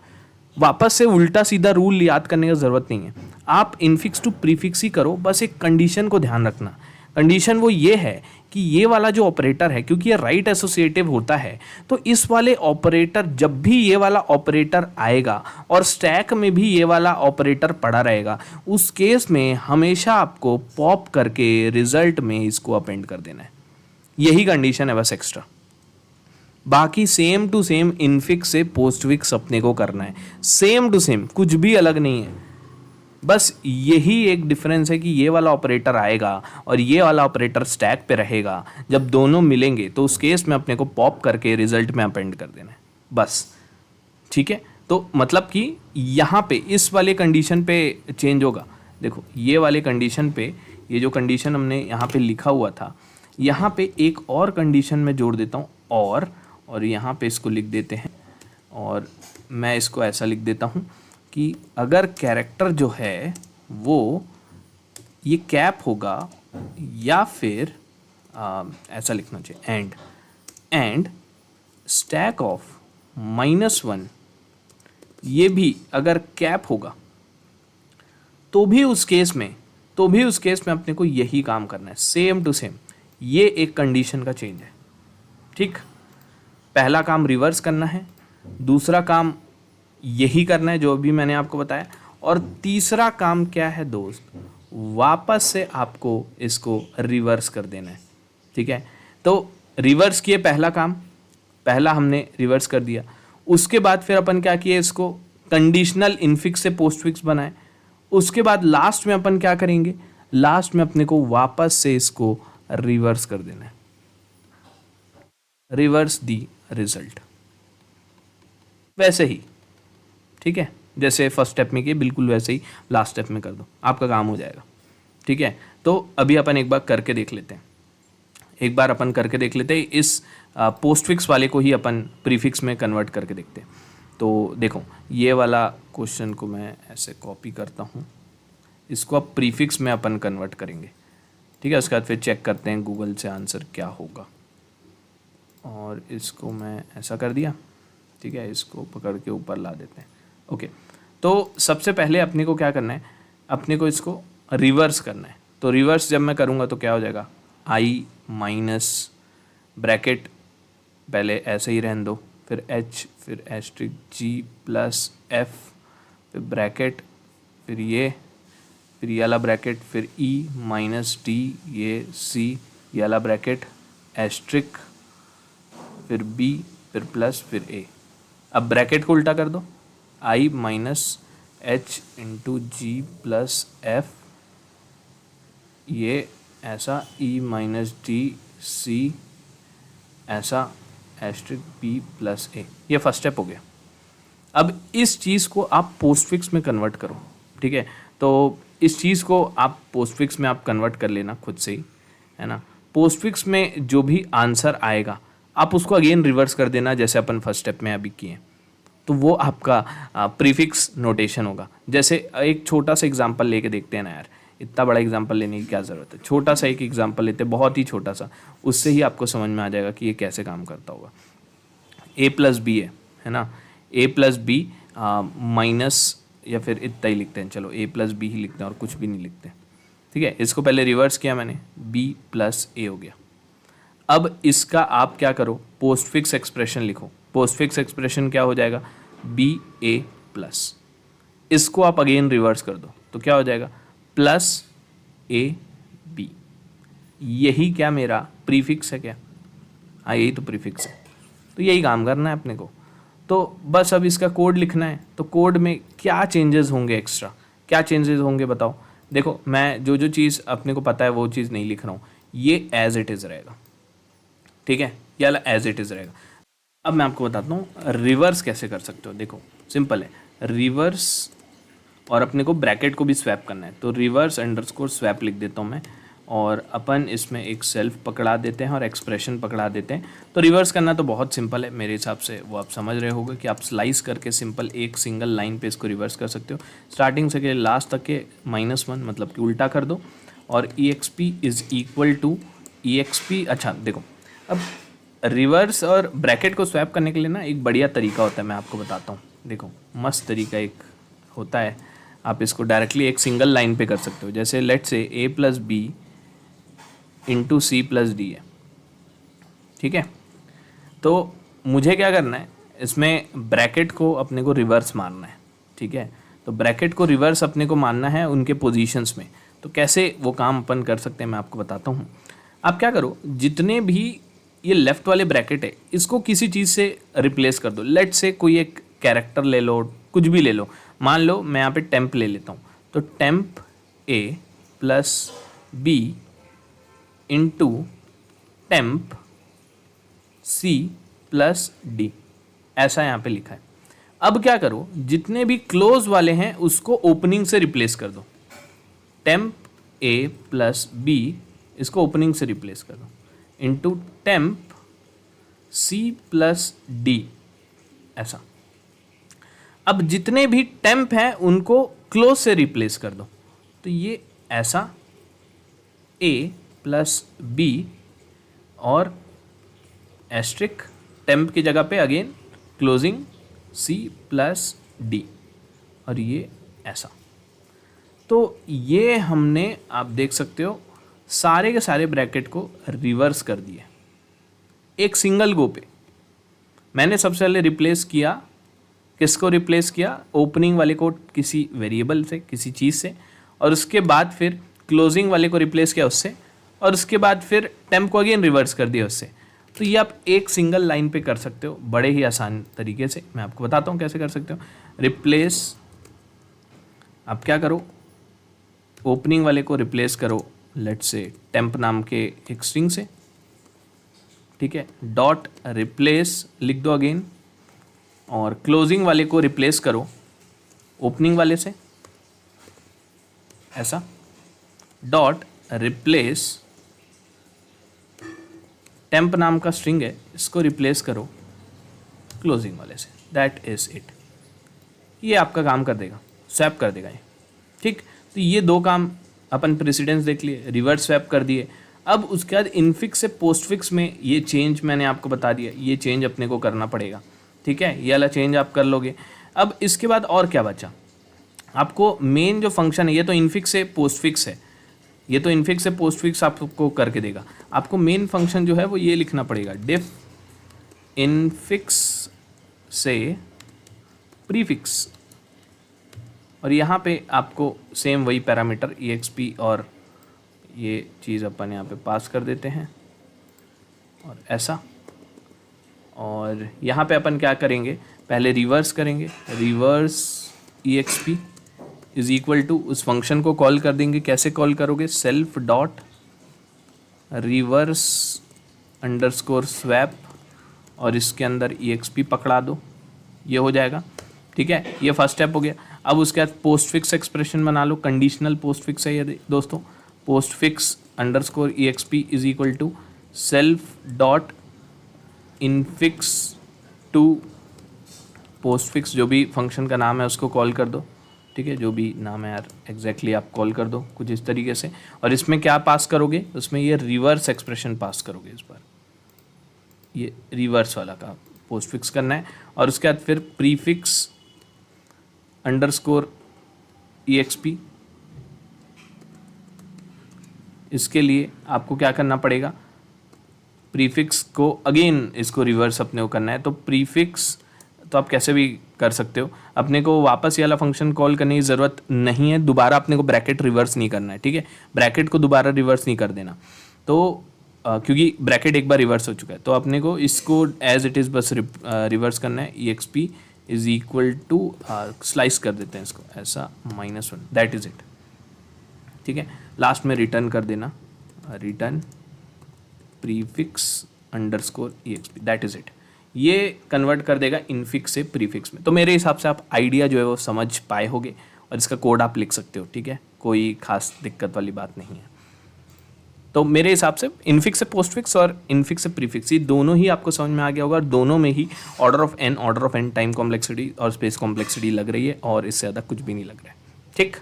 वापस से उल्टा सीधा रूल याद करने की ज़रूरत नहीं है। आप इनफिक्स टू प्रीफिक्स ही करो, बस एक कंडीशन को ध्यान रखना। कंडीशन वो ये है कि ये वाला जो ऑपरेटर है, क्योंकि ये राइट एसोसिएटिव होता है, तो इस वाले ऑपरेटर, जब भी ये वाला ऑपरेटर आएगा और स्टैक में भी ये वाला ऑपरेटर पड़ा रहेगा, उस केस में हमेशा आपको पॉप करके रिजल्ट में इसको अपेंड कर देना है। यही कंडीशन है बस एक्स्ट्रा। बाकी सेम टू सेम इनफिक्स से पोस्ट फिक्स अपने को करना है, सेम टू सेम, कुछ भी अलग नहीं है। बस यही एक डिफरेंस है कि ये वाला ऑपरेटर आएगा और ये वाला ऑपरेटर स्टैक पे रहेगा। जब दोनों मिलेंगे तो उस केस में अपने को पॉप करके रिजल्ट में अपेंड कर देना है, बस, ठीक है। तो मतलब कि यहाँ पे इस वाले कंडीशन पे चेंज होगा। देखो, ये वाले कंडीशन पे, ये जो कंडीशन हमने यहाँ पे लिखा हुआ था, यहाँ पे एक और कंडीशन में जोड़ देता हूँ, और यहाँ पे इसको लिख देते हैं, और मैं इसको ऐसा लिख देता हूँ कि अगर कैरेक्टर जो है वो ये कैप होगा, या फिर ऐसा लिखना चाहिए, एंड स्टैक ऑफ -1 ये भी अगर कैप होगा, तो भी उस केस में अपने को यही काम करना है, सेम टू सेम। ये एक कंडीशन का चेंज है, ठीक। पहला काम रिवर्स करना है, दूसरा काम यही करना है जो अभी मैंने आपको बताया, और तीसरा काम क्या है दोस्त, वापस से आपको इसको रिवर्स कर देना है, ठीक है। तो रिवर्स किए, पहला काम, पहला हमने रिवर्स कर दिया। उसके बाद फिर अपन क्या किए, इसको कंडीशनल इनफिक्स से पोस्ट फिक्स बनाए। उसके बाद लास्ट में अपन क्या करेंगे, लास्ट में अपने को वापस से इसको रिवर्स कर देना है, रिवर्स दी रिजल्ट, वैसे ही, ठीक है। जैसे फर्स्ट स्टेप में किए, बिल्कुल वैसे ही लास्ट स्टेप में कर दो, आपका काम हो जाएगा, ठीक है। तो अभी अपन एक बार करके देख लेते हैं, इस पोस्ट फिक्स वाले को ही अपन प्रीफिक्स में कन्वर्ट करके देखते हैं। तो देखो, ये वाला क्वेश्चन को मैं ऐसे कॉपी करता हूँ, इसको अब प्रीफिक्स में अपन कन्वर्ट करेंगे, ठीक है। उसके बाद फिर चेक करते हैं गूगल से आंसर क्या होगा, और इसको मैं ऐसा कर दिया, ठीक है। इसको पकड़ के ऊपर ला देते हैं, ओके। तो सबसे पहले अपने को क्या करना है, अपने को इसको रिवर्स करना है। तो रिवर्स जब मैं करूँगा तो क्या हो जाएगा, i माइनस ब्रैकेट पहले ऐसे ही रहने दो, फिर एच, फिर एस्ट्रिक जी प्लस एफ, फिर ब्रैकेट, फिर ये वाला ब्रैकेट, फिर ई माइनस डी, ये सी, ये वाला ब्रैकेट, एस्ट्रिक, फिर बी, फिर प्लस, फिर ए। अब ब्रैकेट को उल्टा कर दो, आई माइनस एच इंटू जी प्लस एफ, ये ऐसा, ई माइनस डी सी ऐसा, एस्ट्रिक बी प्लस ए। ये फर्स्ट स्टेप हो गया। अब इस चीज़ को आप पोस्टफिक्स में कन्वर्ट करो, ठीक है। तो इस चीज़ को आप पोस्टफिक्स में आप कन्वर्ट कर लेना खुद से ही, है ना। पोस्टफिक्स में जो भी आंसर आएगा आप उसको अगेन रिवर्स कर देना, जैसे अपन फर्स्ट स्टेप में अभी किए। तो वो आपका प्रीफिक्स नोटेशन होगा। जैसे एक छोटा सा एग्जांपल लेके देखते हैं ना यार, इतना बड़ा एग्जांपल लेने की क्या ज़रूरत है, छोटा सा एक एग्जांपल लेते हैं, बहुत ही छोटा सा, उससे ही आपको समझ में आ जाएगा कि ये कैसे काम करता होगा। ए प्लस बी है ना, ए प्लस बी माइनस, या फिर इतना ही लिखते हैं, चलो ए प्लस बी ही लिखते हैं और कुछ भी नहीं लिखते, ठीक है। इसको पहले रिवर्स किया मैंने, बी प्लस ए हो गया। अब इसका आप क्या करो, पोस्टफिक्स एक्सप्रेशन लिखो। पोस्टफिक्स एक्सप्रेशन क्या हो जाएगा, बी ए प्लस, इसको आप अगेन रिवर्स कर दो तो क्या हो जाएगा, प्लस ए बी। यही क्या मेरा प्रीफिक्स है क्या, हाँ यही तो प्रीफिक्स है। तो यही काम करना है अपने को। तो बस अब इसका कोड लिखना है। तो कोड में क्या चेंजेस होंगे, एक्स्ट्रा क्या चेंजेस होंगे बताओ। देखो मैं जो जो चीज़ अपने को पता है वो चीज़ नहीं लिख रहा हूँ, ये एज इट इज़ रहेगा, ठीक है, ये वाला एज इट इज़ रहेगा। अब मैं आपको बताता हूँ रिवर्स कैसे कर सकते हो। देखो सिंपल है, रिवर्स, और अपने को ब्रैकेट को भी स्वैप करना है। तो रिवर्स अंडरस्कोर स्वैप लिख देता हूँ मैं, और अपन इसमें एक सेल्फ पकड़ा देते हैं और एक्सप्रेशन पकड़ा देते हैं। तो रिवर्स करना तो बहुत सिंपल है मेरे हिसाब से, वो आप समझ रहे होगे कि आप स्लाइस करके सिंपल एक सिंगल लाइन पे इसको रिवर्स कर सकते हो। स्टार्टिंग से लास्ट तक के -1 मतलब कि उल्टा कर दो, और E X P is equal to E X P. अच्छा देखो, अब रिवर्स और ब्रैकेट को स्वैप करने के लिए ना एक बढ़िया तरीका होता है, मैं आपको बताता हूँ। देखो मस्त तरीका एक होता है, आप इसको डायरेक्टली एक सिंगल लाइन पे कर सकते हो। जैसे let say A plus B into C plus D है, ठीक है। तो मुझे क्या करना है, इसमें ब्रैकेट को अपने को रिवर्स मारना है, ठीक है। तो ब्रैकेट को रिवर्स अपने को मारना है उनके पोजीशंस में। तो कैसे वो काम अपन कर सकते हैं मैं आपको बताता हूँ। आप क्या करो, जितने भी ये लेफ्ट वाले ब्रैकेट है इसको किसी चीज़ से रिप्लेस कर दो। लेट से कोई एक कैरेक्टर ले लो, कुछ भी ले लो। मान लो मैं यहाँ पे टेम्प ले लेता हूँ, तो temp A plus B into temp C plus D, ऐसा यहाँ पे लिखा है। अब क्या करो, जितने भी क्लोज वाले हैं उसको ओपनिंग से रिप्लेस कर दो। टेम्प ए प्लस बी, इसको ओपनिंग से रिप्लेस कर दो, into temp C plus D, ऐसा। अब जितने भी टेम्प हैं उनको क्लोज से रिप्लेस कर दो। तो ये ऐसा, ए प्लस बी और एस्ट्रिक, टेम्प की जगह पे again closing C plus D, और ये ऐसा। तो ये हमने, आप देख सकते हो, सारे के सारे ब्रैकेट को रिवर्स कर दिए एक सिंगल गो पे। मैंने सबसे पहले रिप्लेस किया, किसको रिप्लेस किया, ओपनिंग वाले को किसी वेरिएबल से, किसी चीज़ से, और उसके बाद फिर क्लोजिंग वाले को रिप्लेस किया उससे, और उसके बाद फिर टेम्प को अगेन रिवर्स कर दिया उससे। तो ये आप एक सिंगल लाइन पे कर सकते हो बड़े ही आसान तरीके से। मैं आपको बताता हूँ कैसे कर सकते हो। रिप्लेस, आप क्या करो, ओपनिंग वाले को रिप्लेस करो लेट से टेम्प नाम के एक स्ट्रिंग से, ठीक है, डॉट रिप्लेस लिख दो अगेन, और क्लोजिंग वाले को रिप्लेस करो ओपनिंग वाले से, ऐसा, डॉट रिप्लेस टेम्प नाम का स्ट्रिंग है, इसको रिप्लेस करो क्लोजिंग वाले से। That is it. ये आपका काम कर देगा, स्वैप कर देगा ये, ठीक। तो ये दो काम अपन प्रेसिडेंस देख लिए, रिवर्स स्वैप कर दिए। अब उसके बाद इनफिक्स से पोस्टफिक्स में ये चेंज मैंने आपको बता दिया, ये चेंज अपने को करना पड़ेगा, ठीक है। ये वाला चेंज आप कर लोगे। अब इसके बाद और क्या बचा, आपको मेन जो फंक्शन है, ये तो इनफिक्स से पोस्टफिक्स है, ये तो इनफिक्स से पोस्टफिक्स आपको करके देगा। आपको मेन फंक्शन जो है वो ये लिखना पड़ेगा, डिफ इनफिक्स से प्रीफिक्स, और यहाँ पे आपको सेम वही पैरामीटर EXP और ये चीज़ अपन यहाँ पे पास कर देते हैं और ऐसा। और यहाँ पे अपन क्या करेंगे, पहले रिवर्स करेंगे, reverse EXP is equal to उस फंक्शन को कॉल कर देंगे। कैसे कॉल करोगे, self dot reverse underscore swap और इसके अंदर EXP पकड़ा दो, ये हो जाएगा। ठीक है, ये फर्स्ट स्टेप हो गया। अब उसके बाद पोस्ट फिक्स एक्सप्रेशन बना लो, कंडीशनल पोस्ट फिक्स है ये दोस्तों। Postfix underscore EXP is equal to self dot infix to postfix, जो भी फंक्शन का नाम है उसको कॉल कर दो। ठीक है, जो भी नाम है यार एग्जैक्टली आप कॉल कर दो कुछ इस तरीके से। और इसमें क्या पास करोगे, उसमें ये रिवर्स एक्सप्रेशन पास करोगे। इस बार ये रिवर्स वाला का पोस्ट फिक्स करना है। और उसके बाद फिर प्रीफिक्स अंडरस्कोर EXP, इसके लिए आपको क्या करना पड़ेगा, प्रीफिक्स को अगेन इसको रिवर्स अपने को करना है। तो प्रीफिक्स तो आप कैसे भी कर सकते हो, अपने को वापस ये वाला फंक्शन कॉल करने की ज़रूरत नहीं है, दोबारा अपने को ब्रैकेट रिवर्स नहीं करना है। ठीक है, ब्रैकेट को दोबारा रिवर्स नहीं कर देना, तो क्योंकि ब्रैकेट एक बार रिवर्स हो चुका है, तो अपने को इसको एज इट इज़ बस रिवर्स करना है। EXP is equal to slice कर देते हैं इसको ऐसा -1, दैट इज़ इट। ठीक है, लास्ट में रिटर्न कर देना, return prefix underscore EXP, that is it. ये कन्वर्ट कर देगा इनफिक्स से प्रीफिक्स में। तो मेरे हिसाब से आप आइडिया जो है वो समझ पाए होगे और इसका कोड आप लिख सकते हो। ठीक है, कोई खास दिक्कत वाली बात नहीं है। तो मेरे हिसाब से इनफिक्स से पोस्टफिक्स और इनफिक्स से प्रीफिक्स, ये दोनों ही आपको समझ में आ गया होगा। और दोनों में ही order of N time complexity और स्पेस कॉम्प्लेक्सिटी लग रही है, और इससे ज़्यादा कुछ भी नहीं लग रहा है। ठीक,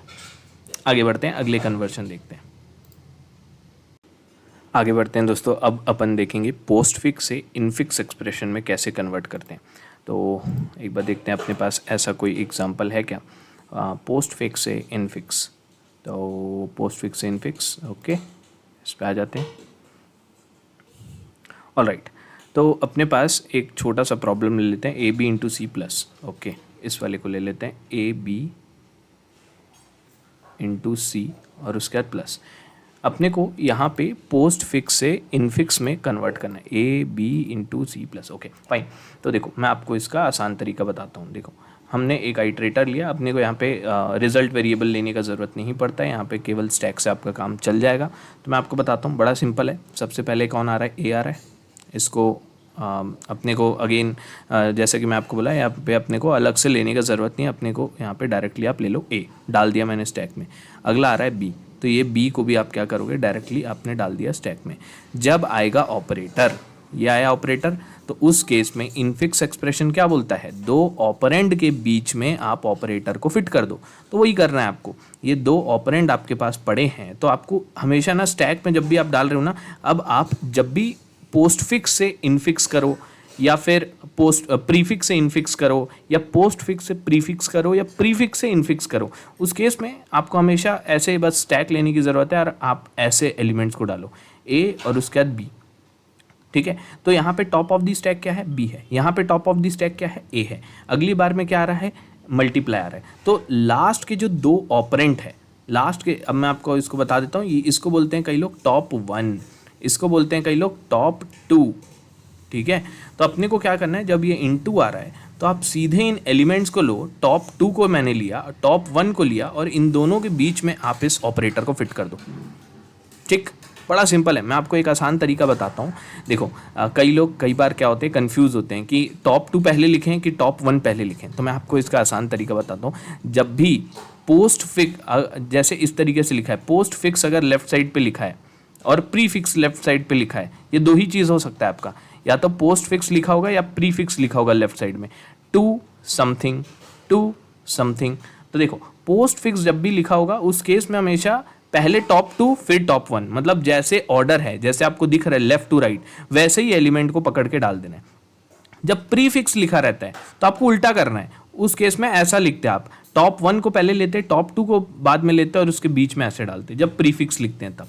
आगे बढ़ते हैं, अगले कन्वर्शन देखते हैं। आगे बढ़ते हैं दोस्तों, अब अपन देखेंगे पोस्टफिक्स से इनफिक्स एक्सप्रेशन में कैसे कन्वर्ट करते हैं। तो एक बार देखते हैं अपने पास ऐसा कोई एग्जांपल है क्या, पोस्टफिक्स से इनफिक्स। तो पोस्टफिक्स से इनफिक्स, ओके, इस पर आ जाते हैं। ऑलराइट, तो अपने पास एक छोटा सा प्रॉब्लम ले लेते हैं, AB into C plus. Okay, इस वाले को ले लेते हैं, AB इंटू C और उसके बाद प्लस। अपने को यहाँ पे पोस्ट फिक्स से इनफिक्स में कन्वर्ट करना है, AB into C plus. Okay fine, तो देखो मैं आपको इसका आसान तरीका बताता हूँ। देखो, हमने एक आइट्रेटर लिया, अपने को यहाँ पे रिजल्ट वेरिएबल लेने का ज़रूरत नहीं पड़ता है, यहाँ पे केवल स्टैक से आपका काम चल जाएगा। तो मैं आपको बताता हूँ, बड़ा सिंपल है। सबसे पहले कौन आ रहा है, A आ रहा है। इसको अपने को अगेन जैसे कि मैं आपको बोला, यहाँ पे अपने को अलग से लेने का ज़रूरत नहीं है, अपने को यहाँ पे डायरेक्टली आप ले लो, A डाल दिया मैंने स्टैक में। अगला आ रहा है B, तो ये B को भी आप क्या करोगे, डायरेक्टली आपने डाल दिया स्टैक में। जब आएगा ऑपरेटर, ये आया ऑपरेटर, तो उस केस में इनफिक्स एक्सप्रेशन क्या बोलता है, दो ऑपरेंड के बीच में आप ऑपरेटर को फिट कर दो। तो वही करना है आपको, ये दो ऑपरेंड आपके पास पड़े हैं, तो आपको हमेशा ना स्टैक में जब भी आप डाल रहे हो ना, अब आप जब भी पोस्ट फिक्स से इनफिक्स करो या फिर पोस्ट प्रीफिक्स से इनफिक्स करो या पोस्ट फिक्स से प्रीफिक्स करो या प्रीफिक्स से इनफिक्स करो, उस केस में आपको हमेशा ऐसे बस स्टैक लेने की ज़रूरत है और आप ऐसे एलिमेंट्स को डालो, A और उसके बाद B। ठीक है, तो यहाँ पे टॉप ऑफ दी स्टैक क्या है, B है। यहाँ पे टॉप ऑफ दी स्टैक क्या है, A है। अगली बार में क्या आ रहा है, मल्टीप्लायर है। तो लास्ट के जो दो ऑपरेंट है, लास्ट के, अब मैं आपको इसको बता देता हूँ, इसको बोलते हैं कई लोग टॉप 1, इसको बोलते हैं कई लोग टॉप 2। ठीक है, तो अपने को क्या करना है, जब ये इनटू आ रहा है तो आप सीधे इन एलिमेंट्स को लो, टॉप 2 को मैंने लिया, टॉप 1 को लिया, और इन दोनों के बीच में आप इस ऑपरेटर को फिट कर दो। ठीक, बड़ा सिंपल है। मैं आपको एक आसान तरीका बताता हूँ। देखो, कई लोग कई बार क्या होते हैं, कंफ्यूज होते हैं कि टॉप 2 पहले लिखें कि टॉप 1 पहले लिखें। तो मैं आपको इसका आसान तरीका बताता हूँ। जब भी पोस्ट फिक्स, जैसे इस तरीके से लिखा है, पोस्ट फिक्स अगर लेफ्ट साइड पे लिखा है और प्री फिक्स लेफ्ट साइड पे लिखा है, ये दो ही चीज़ हो सकता है आपका, या तो पोस्ट फिक्स लिखा होगा या प्री फिक्स लिखा होगा लेफ्ट साइड में, टू समथिंग। तो देखो, पोस्ट फिक्स जब भी लिखा होगा उस केस में हमेशा पहले टॉप 2 फिर टॉप 1, मतलब जैसे ऑर्डर है, जैसे आपको दिख रहा है लेफ्ट टू राइट, वैसे ही एलिमेंट को पकड़ के डाल देना है। जब प्री फिक्स लिखा रहता है तो आपको उल्टा करना है। उस केस में ऐसा लिखते हैं आप, टॉप 1 को पहले लेते, टॉप 2 को बाद में लेते और उसके बीच में ऐसे डालते जब प्री फिक्स लिखते हैं तब।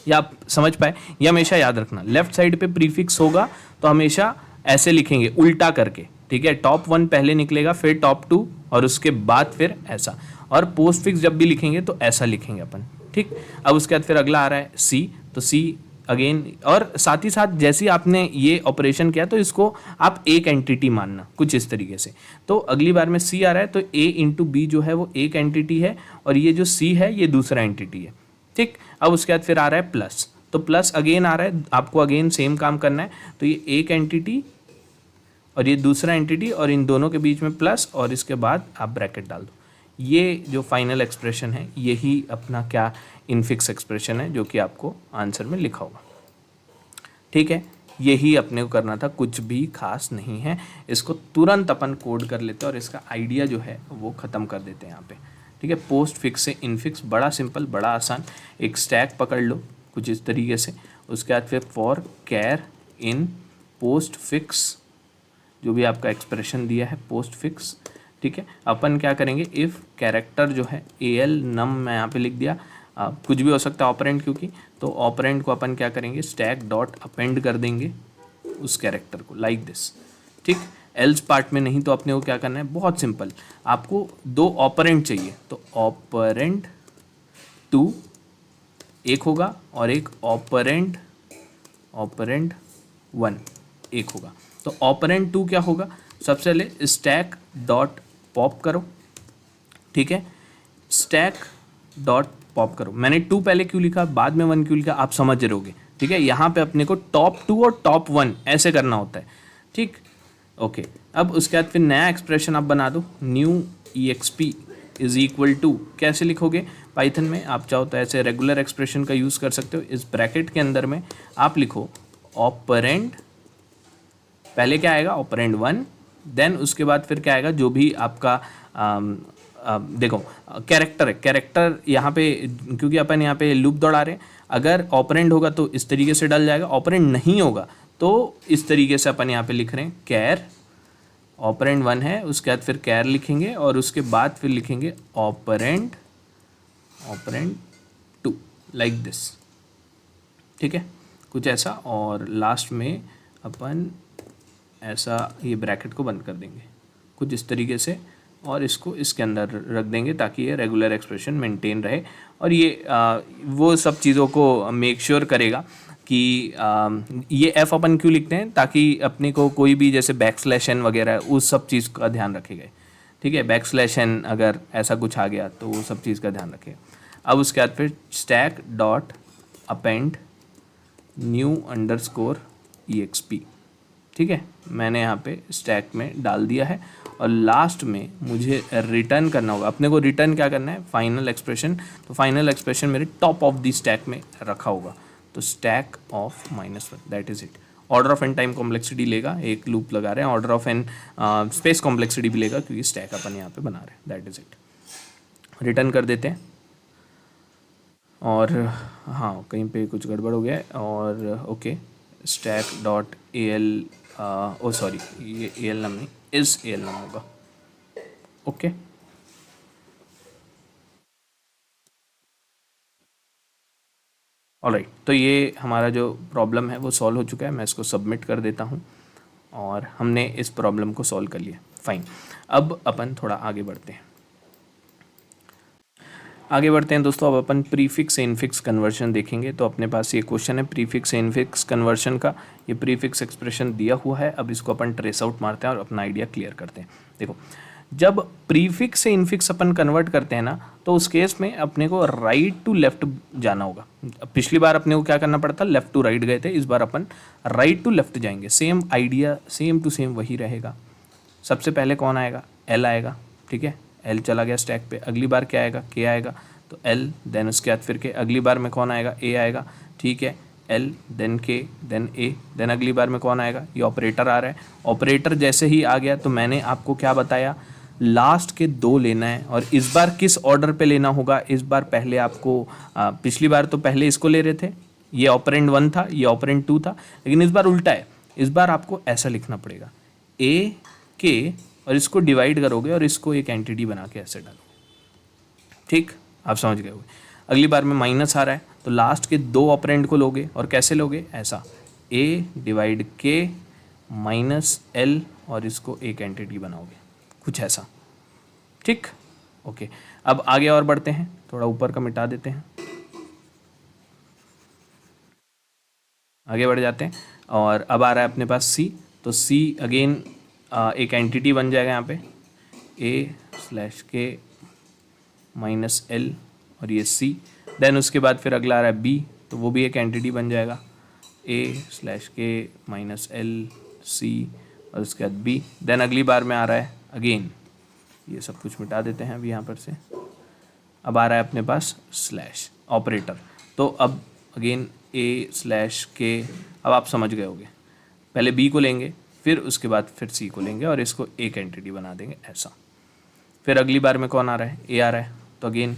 या आप समझ पाए, ये हमेशा याद रखना, लेफ्ट साइड पे प्रीफिक्स होगा तो हमेशा ऐसे लिखेंगे उल्टा करके, ठीक है, टॉप 1 पहले निकलेगा, फिर टॉप 2 और उसके बाद फिर ऐसा। और पोस्ट फिक्स जब भी लिखेंगे तो ऐसा लिखेंगे अपन, ठीक। अब उसके बाद फिर अगला आ रहा है सी, तो सी अगेन, और साथ ही साथ जैसे ही आपने ये ऑपरेशन किया तो इसको आप एक एंटिटी मानना, कुछ इस तरीके से। तो अगली बार में सी आ रहा है तो ए इंटू बी जो है वो एक एंटिटी है और ये जो सी है ये दूसरा एंटिटी है, ठीक। अब उसके बाद फिर आ रहा है प्लस, तो प्लस अगेन आ रहा है, आपको अगेन सेम काम करना है। तो ये एक एंटिटी और ये दूसरा एंटिटी और इन दोनों के बीच में प्लस और इसके बाद आप ब्रैकेट डाल दो। ये जो फाइनल एक्सप्रेशन है यही अपना क्या इनफिक्स एक्सप्रेशन है जो कि आपको आंसर में लिखा होगा, ठीक है। यही अपने को करना था, कुछ भी खास नहीं है। इसको तुरंत अपन कोड कर लेते हैं और इसका आइडिया जो है वो ख़त्म कर देते हैं यहाँ पे, ठीक है। पोस्ट फिक्स से इनफिक्स, बड़ा सिंपल, बड़ा आसान। एक स्टैक पकड़ लो कुछ इस तरीके से, उसके बाद फिर for char in postfix, जो भी आपका एक्सप्रेशन दिया है पोस्ट फिक्स, ठीक है। अपन क्या करेंगे, इफ़ कैरेक्टर जो है AL नम मैं यहाँ पे लिख दिया, कुछ भी हो सकता है ऑपरेंड, क्योंकि तो ऑपरेंड को अपन क्या करेंगे, स्टैक डॉट अपेंड कर देंगे उस कैरेक्टर को, लाइक दिस, ठीक। एल्स पार्ट में नहीं तो अपने को क्या करना है, बहुत सिंपल, आपको 2 ऑपरेंड चाहिए, तो ऑपरेंड 2 एक होगा और एक ऑपरेंड 1 एक होगा। तो ऑपरेंड 2 क्या होगा, सबसे पहले स्टैक डॉट पॉप करो, ठीक है, स्टैक डॉट पॉप करो। मैंने 2 पहले क्यों लिखा, बाद में 1 क्यों लिखा, आप समझ रहोगे, ठीक है। यहाँ पे अपने को टॉप 2 और टॉप 1 ऐसे करना होता है, ठीक, ओके। अब उसके बाद फिर नया एक्सप्रेशन आप बना दो, new EXP is equal to, कैसे लिखोगे पाइथन में, आप चाहो तो ऐसे रेगुलर एक्सप्रेशन का यूज़ कर सकते हो। इस ब्रैकेट के अंदर में आप लिखो ऑपरेंड, पहले क्या आएगा ऑपरेंड 1, देन उसके बाद फिर क्या आएगा, जो भी आपका देखो कैरेक्टर है, कैरेक्टर यहाँ पे क्योंकि अपन यहाँ पे लूप दौड़ा रहे हैं, अगर ऑपरेंड होगा तो इस तरीके से डल जाएगा, ऑपरेंड नहीं होगा तो इस तरीके से अपन यहाँ पे लिख रहे हैं कैर, ऑपरेंड 1 है, उसके बाद फिर कैर लिखेंगे और उसके बाद फिर लिखेंगे ऑपरेंड 2, लाइक दिस, ठीक है, कुछ ऐसा। और लास्ट में अपन ऐसा ये ब्रैकेट को बंद कर देंगे कुछ इस तरीके से और इसको इसके अंदर रख देंगे ताकि ये रेगुलर एक्सप्रेशन मेंटेन रहे। और ये वो सब चीज़ों को मेक श्योर करेगा कि ये F अपन क्यों लिखते हैं, ताकि अपने को कोई भी जैसे बैकस्लैश n वगैरह उस सब चीज़ का ध्यान रखेगा, ठीक है। बैकस्लैश n अगर ऐसा कुछ आ गया तो वो सब चीज़ का ध्यान रखेगा। अब उसके बाद फिर stack dot append new underscore EXP, ठीक है, मैंने यहाँ पे स्टैक में डाल दिया है। और लास्ट में मुझे रिटर्न करना होगा, अपने को रिटर्न क्या करना है, फाइनल एक्सप्रेशन। तो फाइनल एक्सप्रेशन मेरे टॉप ऑफ द स्टैक में रखा होगा, तो stack of -1, that is it. Order of n time complexity लेगा, एक लूप लगा रहे हैं, order of n space complexity भी लेगा क्योंकि स्टैक अपन यहाँ पे बना रहे हैं, दैट इज़ इट। रिटर्न कर देते हैं। और हाँ, कहीं पे कुछ गड़बड़ हो गया है, और ओके, स्टैक डॉट AL ओ सॉरी, ये AL नम नहीं, इस AL नम होगा, ओके। ऑलराइट, तो ये हमारा जो प्रॉब्लम है वो सॉल्व हो चुका है। मैं इसको सबमिट कर देता हूँ और हमने इस प्रॉब्लम को सॉल्व कर लिया, फाइन। अब अपन थोड़ा आगे बढ़ते हैं। आगे बढ़ते हैं दोस्तों, अब अपन प्रीफिक्स से इनफिक्स कन्वर्शन देखेंगे। तो अपने पास ये क्वेश्चन है प्रीफिक्स से इनफिक्स कन्वर्शन का, ये प्रीफिक्स एक्सप्रेशन दिया हुआ है। अब इसको अपन ट्रेस आउट मारते हैं और अपना आइडिया क्लियर करते हैं। देखो, जब प्रीफिक्स से इनफिक्स अपन कन्वर्ट करते हैं ना, तो उस केस में अपने को राइट टू लेफ्ट जाना होगा। पिछली बार अपने को क्या करना पड़ता, लेफ्ट टू राइट गए थे, इस बार अपन राइट टू लेफ्ट जाएंगे। Same idea, same to same वही रहेगा। सबसे पहले कौन आएगा, L आएगा, ठीक है, L चला गया स्टैक पे। अगली बार क्या आएगा, K आएगा, तो L, देन उसके बाद फिर K। अगली बार में कौन आएगा, A आएगा, ठीक है, L then K then A। Then अगली बार में कौन आएगा, ये ऑपरेटर आ रहा है। ऑपरेटर जैसे ही आ गया तो मैंने आपको क्या बताया, लास्ट के 2 लेना है। और इस बार किस ऑर्डर पे लेना होगा, इस बार पहले आपको पिछली बार तो पहले इसको ले रहे थे, ये ऑपरेंड 1 था, ये ऑपरेंड 2 था, लेकिन इस बार उल्टा है। इस बार आपको ऐसा लिखना पड़ेगा, A K, और इसको डिवाइड करोगे और इसको एक एंटिटी बना के ऐसे डालोगे, ठीक, आप समझ गए होंगे। अगली बार में माइनस आ रहा है तो लास्ट के 2 ऑपरेंड को लोगे और कैसे लोगे, ऐसा A divide K minus L और इसको एक एंटिटी बनाओगे, कुछ ऐसा। ठीक, ओके। अब आगे और बढ़ते हैं, थोड़ा ऊपर का मिटा देते हैं, आगे बढ़ जाते हैं। और अब आ रहा है अपने पास सी, तो सी अगेन एक एंटिटी बन जाएगा यहाँ पे, a/k माइनस एल और ये सी। देन उसके बाद फिर अगला आ रहा है बी, तो वो भी एक एंटिटी बन जाएगा, a/k माइनस एल सी और उसके बाद बी। देन अगली बार में आ रहा है अगेन, ये सब कुछ मिटा देते हैं अभी यहाँ पर से। अब आ रहा है अपने पास स्लैश ऑपरेटर, तो अब अगेन a/k। अब आप समझ गए होंगे, पहले b को लेंगे, फिर उसके बाद फिर c को लेंगे और इसको एक एंटिटी बना देंगे ऐसा। फिर अगली बार में कौन आ रहा है, a आ रहा है, तो again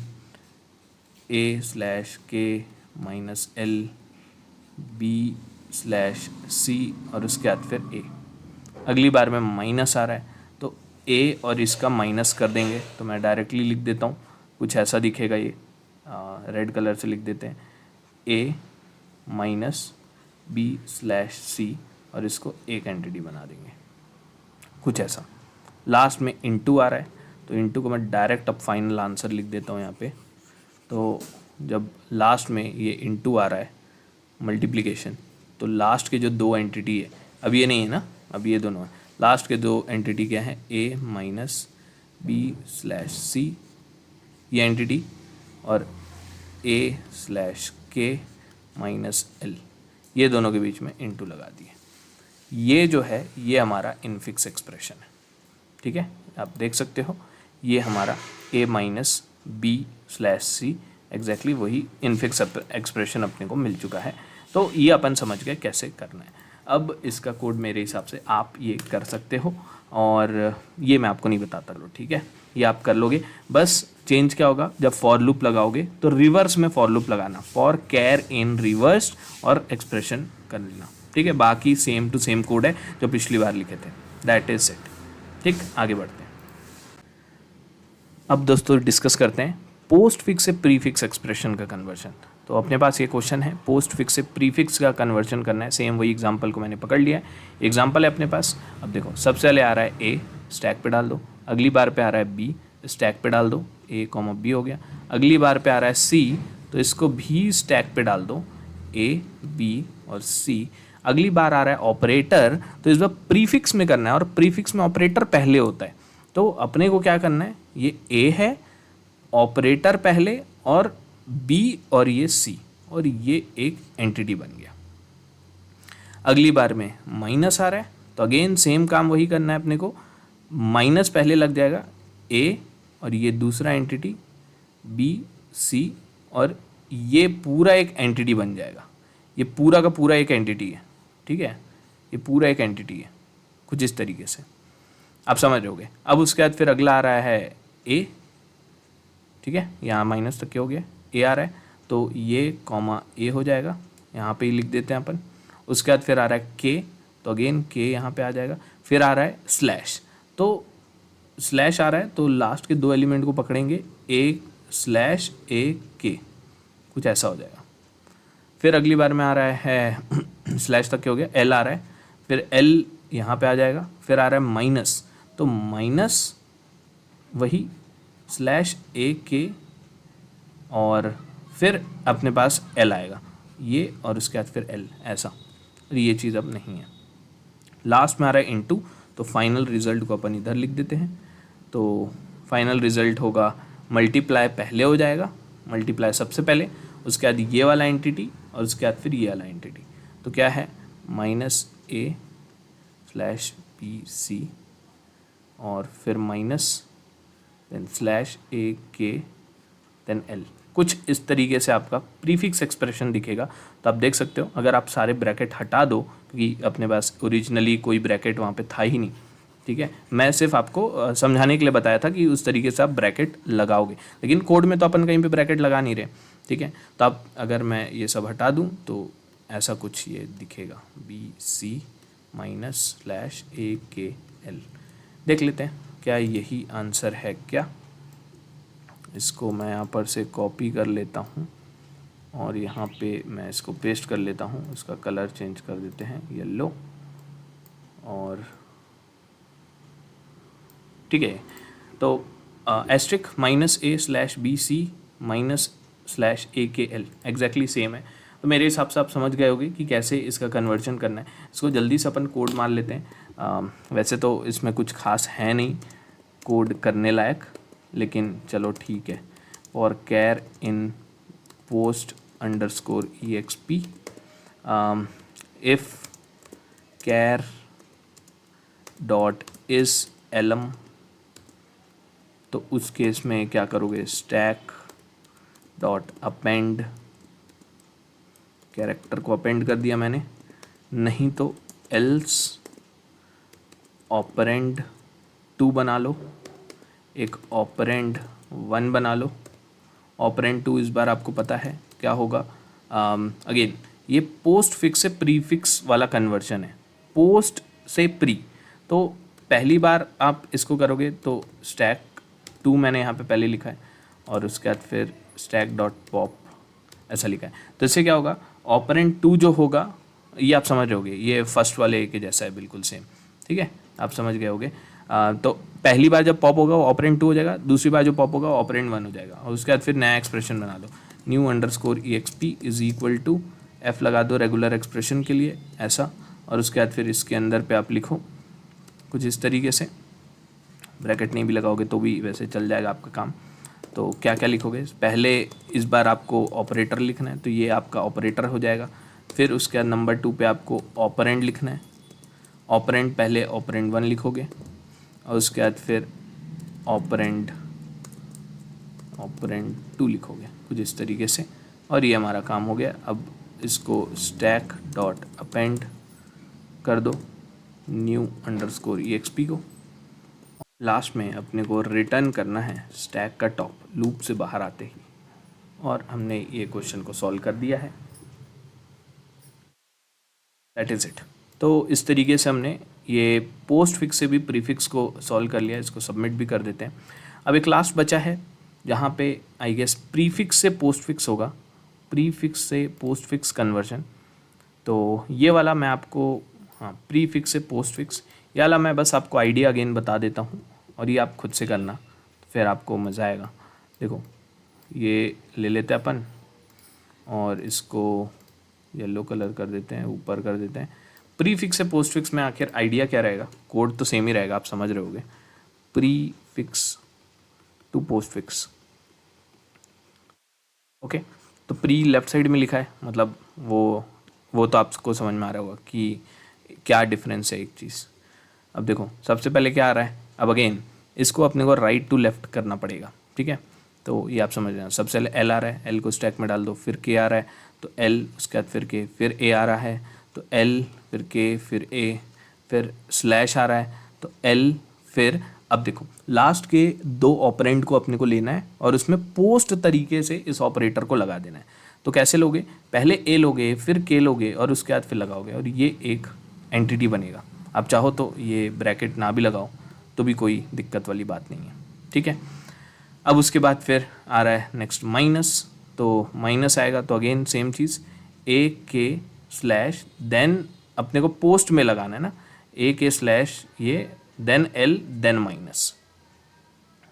a/k minus L b/c और उसके बाद फिर a। अगली बार में माइनस आ रहा है, तो a और इसका माइनस कर देंगे, तो मैं डायरेक्टली लिख देता हूँ, कुछ ऐसा दिखेगा, ये रेड कलर से लिख देते हैं, a माइनस b/c और इसको एक एंटिटी बना देंगे, कुछ ऐसा। लास्ट में इनटू आ रहा है, तो इनटू को मैं डायरेक्ट अब फाइनल आंसर लिख देता हूँ यहाँ पे। तो जब लास्ट में ये इनटू आ रहा है मल्टीप्लिकेशन, तो लास्ट के जो दो एंटिटी है, अब ये नहीं है ना, अब ये दोनों है, लास्ट के दो एंटिटी क्या है, a माइनस b/c ये एंटिटी, और a/k माइनस एल, ये दोनों के बीच में इनटू लगा दिए। ये जो है ये हमारा इनफिक्स एक्सप्रेशन है, ठीक है, आप देख सकते हो, ये हमारा a माइनस b/c एग्जैक्टली वही इनफिक्स एक्सप्रेशन अपने को मिल चुका है। तो ये अपन समझ गए कैसे करना है। अब इसका कोड मेरे हिसाब से आप ये कर सकते हो, और ये मैं आपको नहीं बताता, लो ठीक है, ये आप कर लोगे। बस चेंज क्या होगा, जब फॉर लूप लगाओगे तो रिवर्स में फॉर लूप लगाना, फॉर कैर इन रिवर्स और एक्सप्रेशन कर लेना, ठीक है। बाकी सेम टू सेम कोड है जो पिछली बार लिखे थे, दैट इज इट। ठीक, आगे बढ़ते हैं। अब दोस्तों डिस्कस करते हैं पोस्ट फिक्स से प्रीफिक्स एक्सप्रेशन का कन्वर्जन। तो अपने पास ये क्वेश्चन है, पोस्ट फिक्स से प्रीफिक्स का कन्वर्जन करना है। सेम वही एग्जांपल को मैंने पकड़ लिया है, एग्जांपल है अपने पास। अब देखो, सबसे पहले आ रहा है ए, स्टैक पे डाल दो। अगली बार पे आ रहा है बी, स्टैक पे डाल दो, ए कॉमा बी हो गया। अगली बार पे आ रहा है सी, तो इसको भी स्टैक पे डाल दो, ए बी और सी। अगली बार आ रहा है ऑपरेटर, तो इस बार प्रीफिक्स में करना है, और प्रीफिक्स में ऑपरेटर पहले होता है। तो अपने को क्या करना है, ये ए है, ऑपरेटर पहले, और बी और ये सी, और ये एक एंटिटी बन गया। अगली बार में माइनस आ रहा है, तो अगेन सेम काम वही करना है अपने को, माइनस पहले लग जाएगा, ए और ये दूसरा एंटिटी बी सी, और ये पूरा एक एंटिटी बन जाएगा। ये पूरा का पूरा एक एंटिटी है, ठीक है, ये पूरा एक एंटिटी है, कुछ इस तरीके से आप समझ रहोगे। अब उसके बाद फिर अगला आ रहा है ए, ठीक है, यहाँ माइनस तक क्या हो गया, ए आ रहा है, तो ये कॉमा ए हो जाएगा, यहाँ पे ही लिख देते हैं अपन। उसके बाद फिर आ रहा है के, तो अगेन के यहाँ पे आ जाएगा। फिर आ रहा है स्लैश, तो स्लैश आ रहा है, तो लास्ट के दो एलिमेंट को पकड़ेंगे, ए स्लैश ए के, कुछ ऐसा हो जाएगा। फिर अगली बार में आ रहा है स्लैश तक क्या हो गया, एल आ रहा है, फिर एल यहाँ पे आ जाएगा। फिर आ रहा है माइनस, तो माइनस वही स्लैश ए के, और फिर अपने पास एल आएगा ये, और उसके बाद फिर एल, ऐसा। ये चीज़ अब नहीं है। लास्ट में आ रहा है इनटू, तो फाइनल रिजल्ट को अपन इधर लिख देते हैं। तो फाइनल रिजल्ट होगा मल्टीप्लाई पहले हो जाएगा, मल्टीप्लाई सबसे पहले, उसके बाद ये वाला एंटिटी, और उसके बाद फिर ये वाला एंटिटी। तो क्या है, minus A slash B C, और फिर माइनस देन स्लैश ए के देन एल, कुछ इस तरीके से आपका प्रीफिक्स एक्सप्रेशन दिखेगा। तो आप देख सकते हो, अगर आप सारे ब्रैकेट हटा दो, क्योंकि अपने पास ओरिजिनली कोई ब्रैकेट वहाँ पे था ही नहीं, ठीक है, मैं सिर्फ आपको समझाने के लिए बताया था कि उस तरीके से आप ब्रैकेट लगाओगे, लेकिन कोड में तो अपन कहीं पे ब्रैकेट लगा नहीं रहे, ठीक है। तो आप, अगर मैं ये सब हटा दूँ तो ऐसा कुछ ये दिखेगा, B C minus slash A K L. देख लेते हैं क्या यही आंसर है क्या। इसको मैं यहाँ पर से कॉपी कर लेता हूँ, और यहाँ पे मैं इसको पेस्ट कर लेता हूँ। इसका कलर चेंज कर देते हैं येलो, और ठीक है। तो एस्ट्रिक -a/b/c-/a/k/l एग्जैक्टली सेम है। तो मेरे हिसाब से आप समझ गए होंगे कि कैसे इसका कन्वर्जन करना है। इसको जल्दी से अपन कोड मार लेते हैं। वैसे तो इसमें कुछ खास है नहीं कोड करने लायक, लेकिन चलो ठीक है। और कैर इन post_exp if char dot is elem, तो उस केस में क्या करोगे, स्टैक डॉट अपेंड, कैरेक्टर को अपेंड कर दिया मैंने, नहीं तो एल्स ऑपरेंड 2 बना लो, एक ऑपरेंड 1 बना लो। ऑपरेंड 2 इस बार आपको पता है क्या होगा। अगेन ये पोस्ट फिक्स से प्री फिक्स वाला कन्वर्जन है, पोस्ट से प्री। तो पहली बार आप इसको करोगे तो स्टैक 2 मैंने यहाँ पे पहले लिखा है, और उसके बाद फिर स्टैक डॉट पॉप ऐसा लिखा है। तो इससे क्या होगा, ऑपरेंड 2 जो होगा ये आप समझ रहोगे, ये फर्स्ट वाले के जैसा है, बिल्कुल सेम। ठीक है, आप समझ गए होगे। तो पहली बार जब पॉप होगा वो ऑपरेंड 2 हो जाएगा, दूसरी बार जो पॉप होगा ऑपरेंड 1 हो जाएगा, और उसके बाद फिर नया एक्सप्रेशन बना लो। new_exp is equal to f लगा दो रेगुलर एक्सप्रेशन के लिए ऐसा, और उसके बाद फिर इसके अंदर पे आप लिखो कुछ इस तरीके से, ब्रैकेट नहीं भी लगाओगे तो भी वैसे चल जाएगा आपका काम। तो क्या क्या लिखोगे, पहले इस बार आपको ऑपरेटर लिखना है, तो ये आपका ऑपरेटर हो जाएगा। फिर उसके बाद नंबर 2 पे आपको ऑपरेंड लिखना है, ऑपरेंड पहले ऑपरेंड 1 लिखोगे, और उसके बाद फिर ऑपरेंड 2 लिखोगे कुछ इस तरीके से, और ये हमारा काम हो गया। अब इसको स्टैक डॉट अपेंड कर दो new_exp को। लास्ट में अपने को रिटर्न करना है स्टैक का टॉप लूप से बाहर आते ही, और हमने ये क्वेश्चन को सॉल्व कर दिया है। That is it. तो इस तरीके से हमने ये पोस्ट फिक्स से भी प्रीफिक्स को सॉल्व कर लिया। इसको सबमिट भी कर देते हैं। अब एक लास्ट बचा है जहाँ पे आई गेस प्रीफिक्स से पोस्ट फिक्स होगा, प्रीफिक्स से पोस्ट फिक्स कन्वर्जन। तो ये वाला मैं आपको, हाँ प्रीफिक्स से पोस्ट फिक्स, ये वाला मैं बस आपको आइडिया अगेन बता देता हूँ, और ये आप खुद से करना, फिर आपको मज़ा आएगा। देखो ये ले लेते हैं अपन, और इसको येलो कलर कर देते हैं, ऊपर कर देते हैं। प्रीफिक्स से पोस्ट फिक्स में आखिर आइडिया क्या रहेगा, कोड तो सेम ही रहेगा, आप समझ रहे होगे। Prefix to postfix, okay. तो प्री लेफ्ट साइड में लिखा है, मतलब वो तो आपको समझ में आ रहा होगा कि क्या डिफरेंस है एक चीज़। अब देखो सबसे पहले क्या आ रहा है, अब अगेन इसको अपने को राइट टू लेफ्ट करना पड़ेगा, ठीक है। तो ये आप समझ रहे हैं, सबसे पहले एल आ रहा है, एल को स्टैक में डाल दो, फिर के आ रहा है तो एल, उसके बाद फिर के, फिर ए आ रहा है तो एल, फिर के, फिर ए, फिर स्लैश आ रहा है तो एल, फिर अब देखो लास्ट के 2 ऑपरेंड को अपने को लेना है, और उसमें पोस्ट तरीके से इस ऑपरेटर को लगा देना है। तो कैसे लोगे, पहले ए लोगे, फिर के लोगे, और उसके बाद फिर लगाओगे, और ये एक एंटिटी बनेगा। आप चाहो तो ये ब्रैकेट ना भी लगाओ तो भी कोई दिक्कत वाली बात नहीं है, ठीक है। अब उसके बाद फिर आ रहा है नेक्स्ट माइनस, तो माइनस आएगा तो अगेन सेम चीज़, ए के स्लैश, देन अपने को पोस्ट में लगाना है ना, ए के स्लैश ये, देन एल, देन माइनस,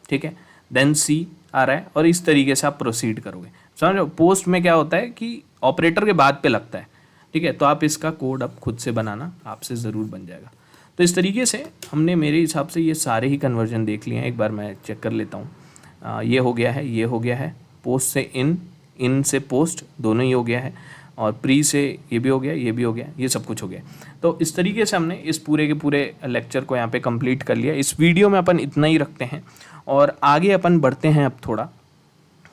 ठीक है, देन सी आ रहा है, और इस तरीके से आप प्रोसीड करोगे। समझ लो पोस्ट में क्या होता है कि ऑपरेटर के बाद पे लगता है, ठीक है। तो आप इसका कोड अब खुद से बनाना, आपसे ज़रूर बन जाएगा। तो इस तरीके से हमने मेरे हिसाब से ये सारे ही कन्वर्जन देख लिए हैं। एक बार मैं चेक कर लेता हूँ। ये हो गया है, ये हो गया है, पोस्ट से इन, इन से पोस्ट, दोनों ही हो गया है, और प्री से ये भी हो गया, ये भी हो गया, ये सब कुछ हो गया। तो इस तरीके से हमने इस पूरे के पूरे लेक्चर को यहाँ पे कंप्लीट कर लिया। इस वीडियो में अपन इतना ही रखते हैं, और आगे अपन बढ़ते हैं अब थोड़ा,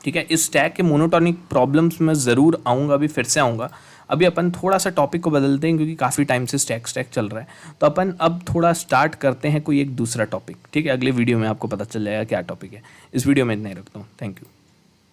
ठीक है। इस स्टैक के मोनोटोनिक प्रॉब्लम्स में ज़रूर आऊँगा, अभी फिर से आऊँगा। अभी अपन थोड़ा सा टॉपिक को बदलते हैं, क्योंकि काफ़ी टाइम से स्टैक चल रहा है। तो अपन अब थोड़ा स्टार्ट करते हैं कोई एक दूसरा टॉपिक, ठीक है। अगले वीडियो में आपको पता चल जाएगा क्या टॉपिक है। इस वीडियो में इतना ही रखता हूँ। Thank you.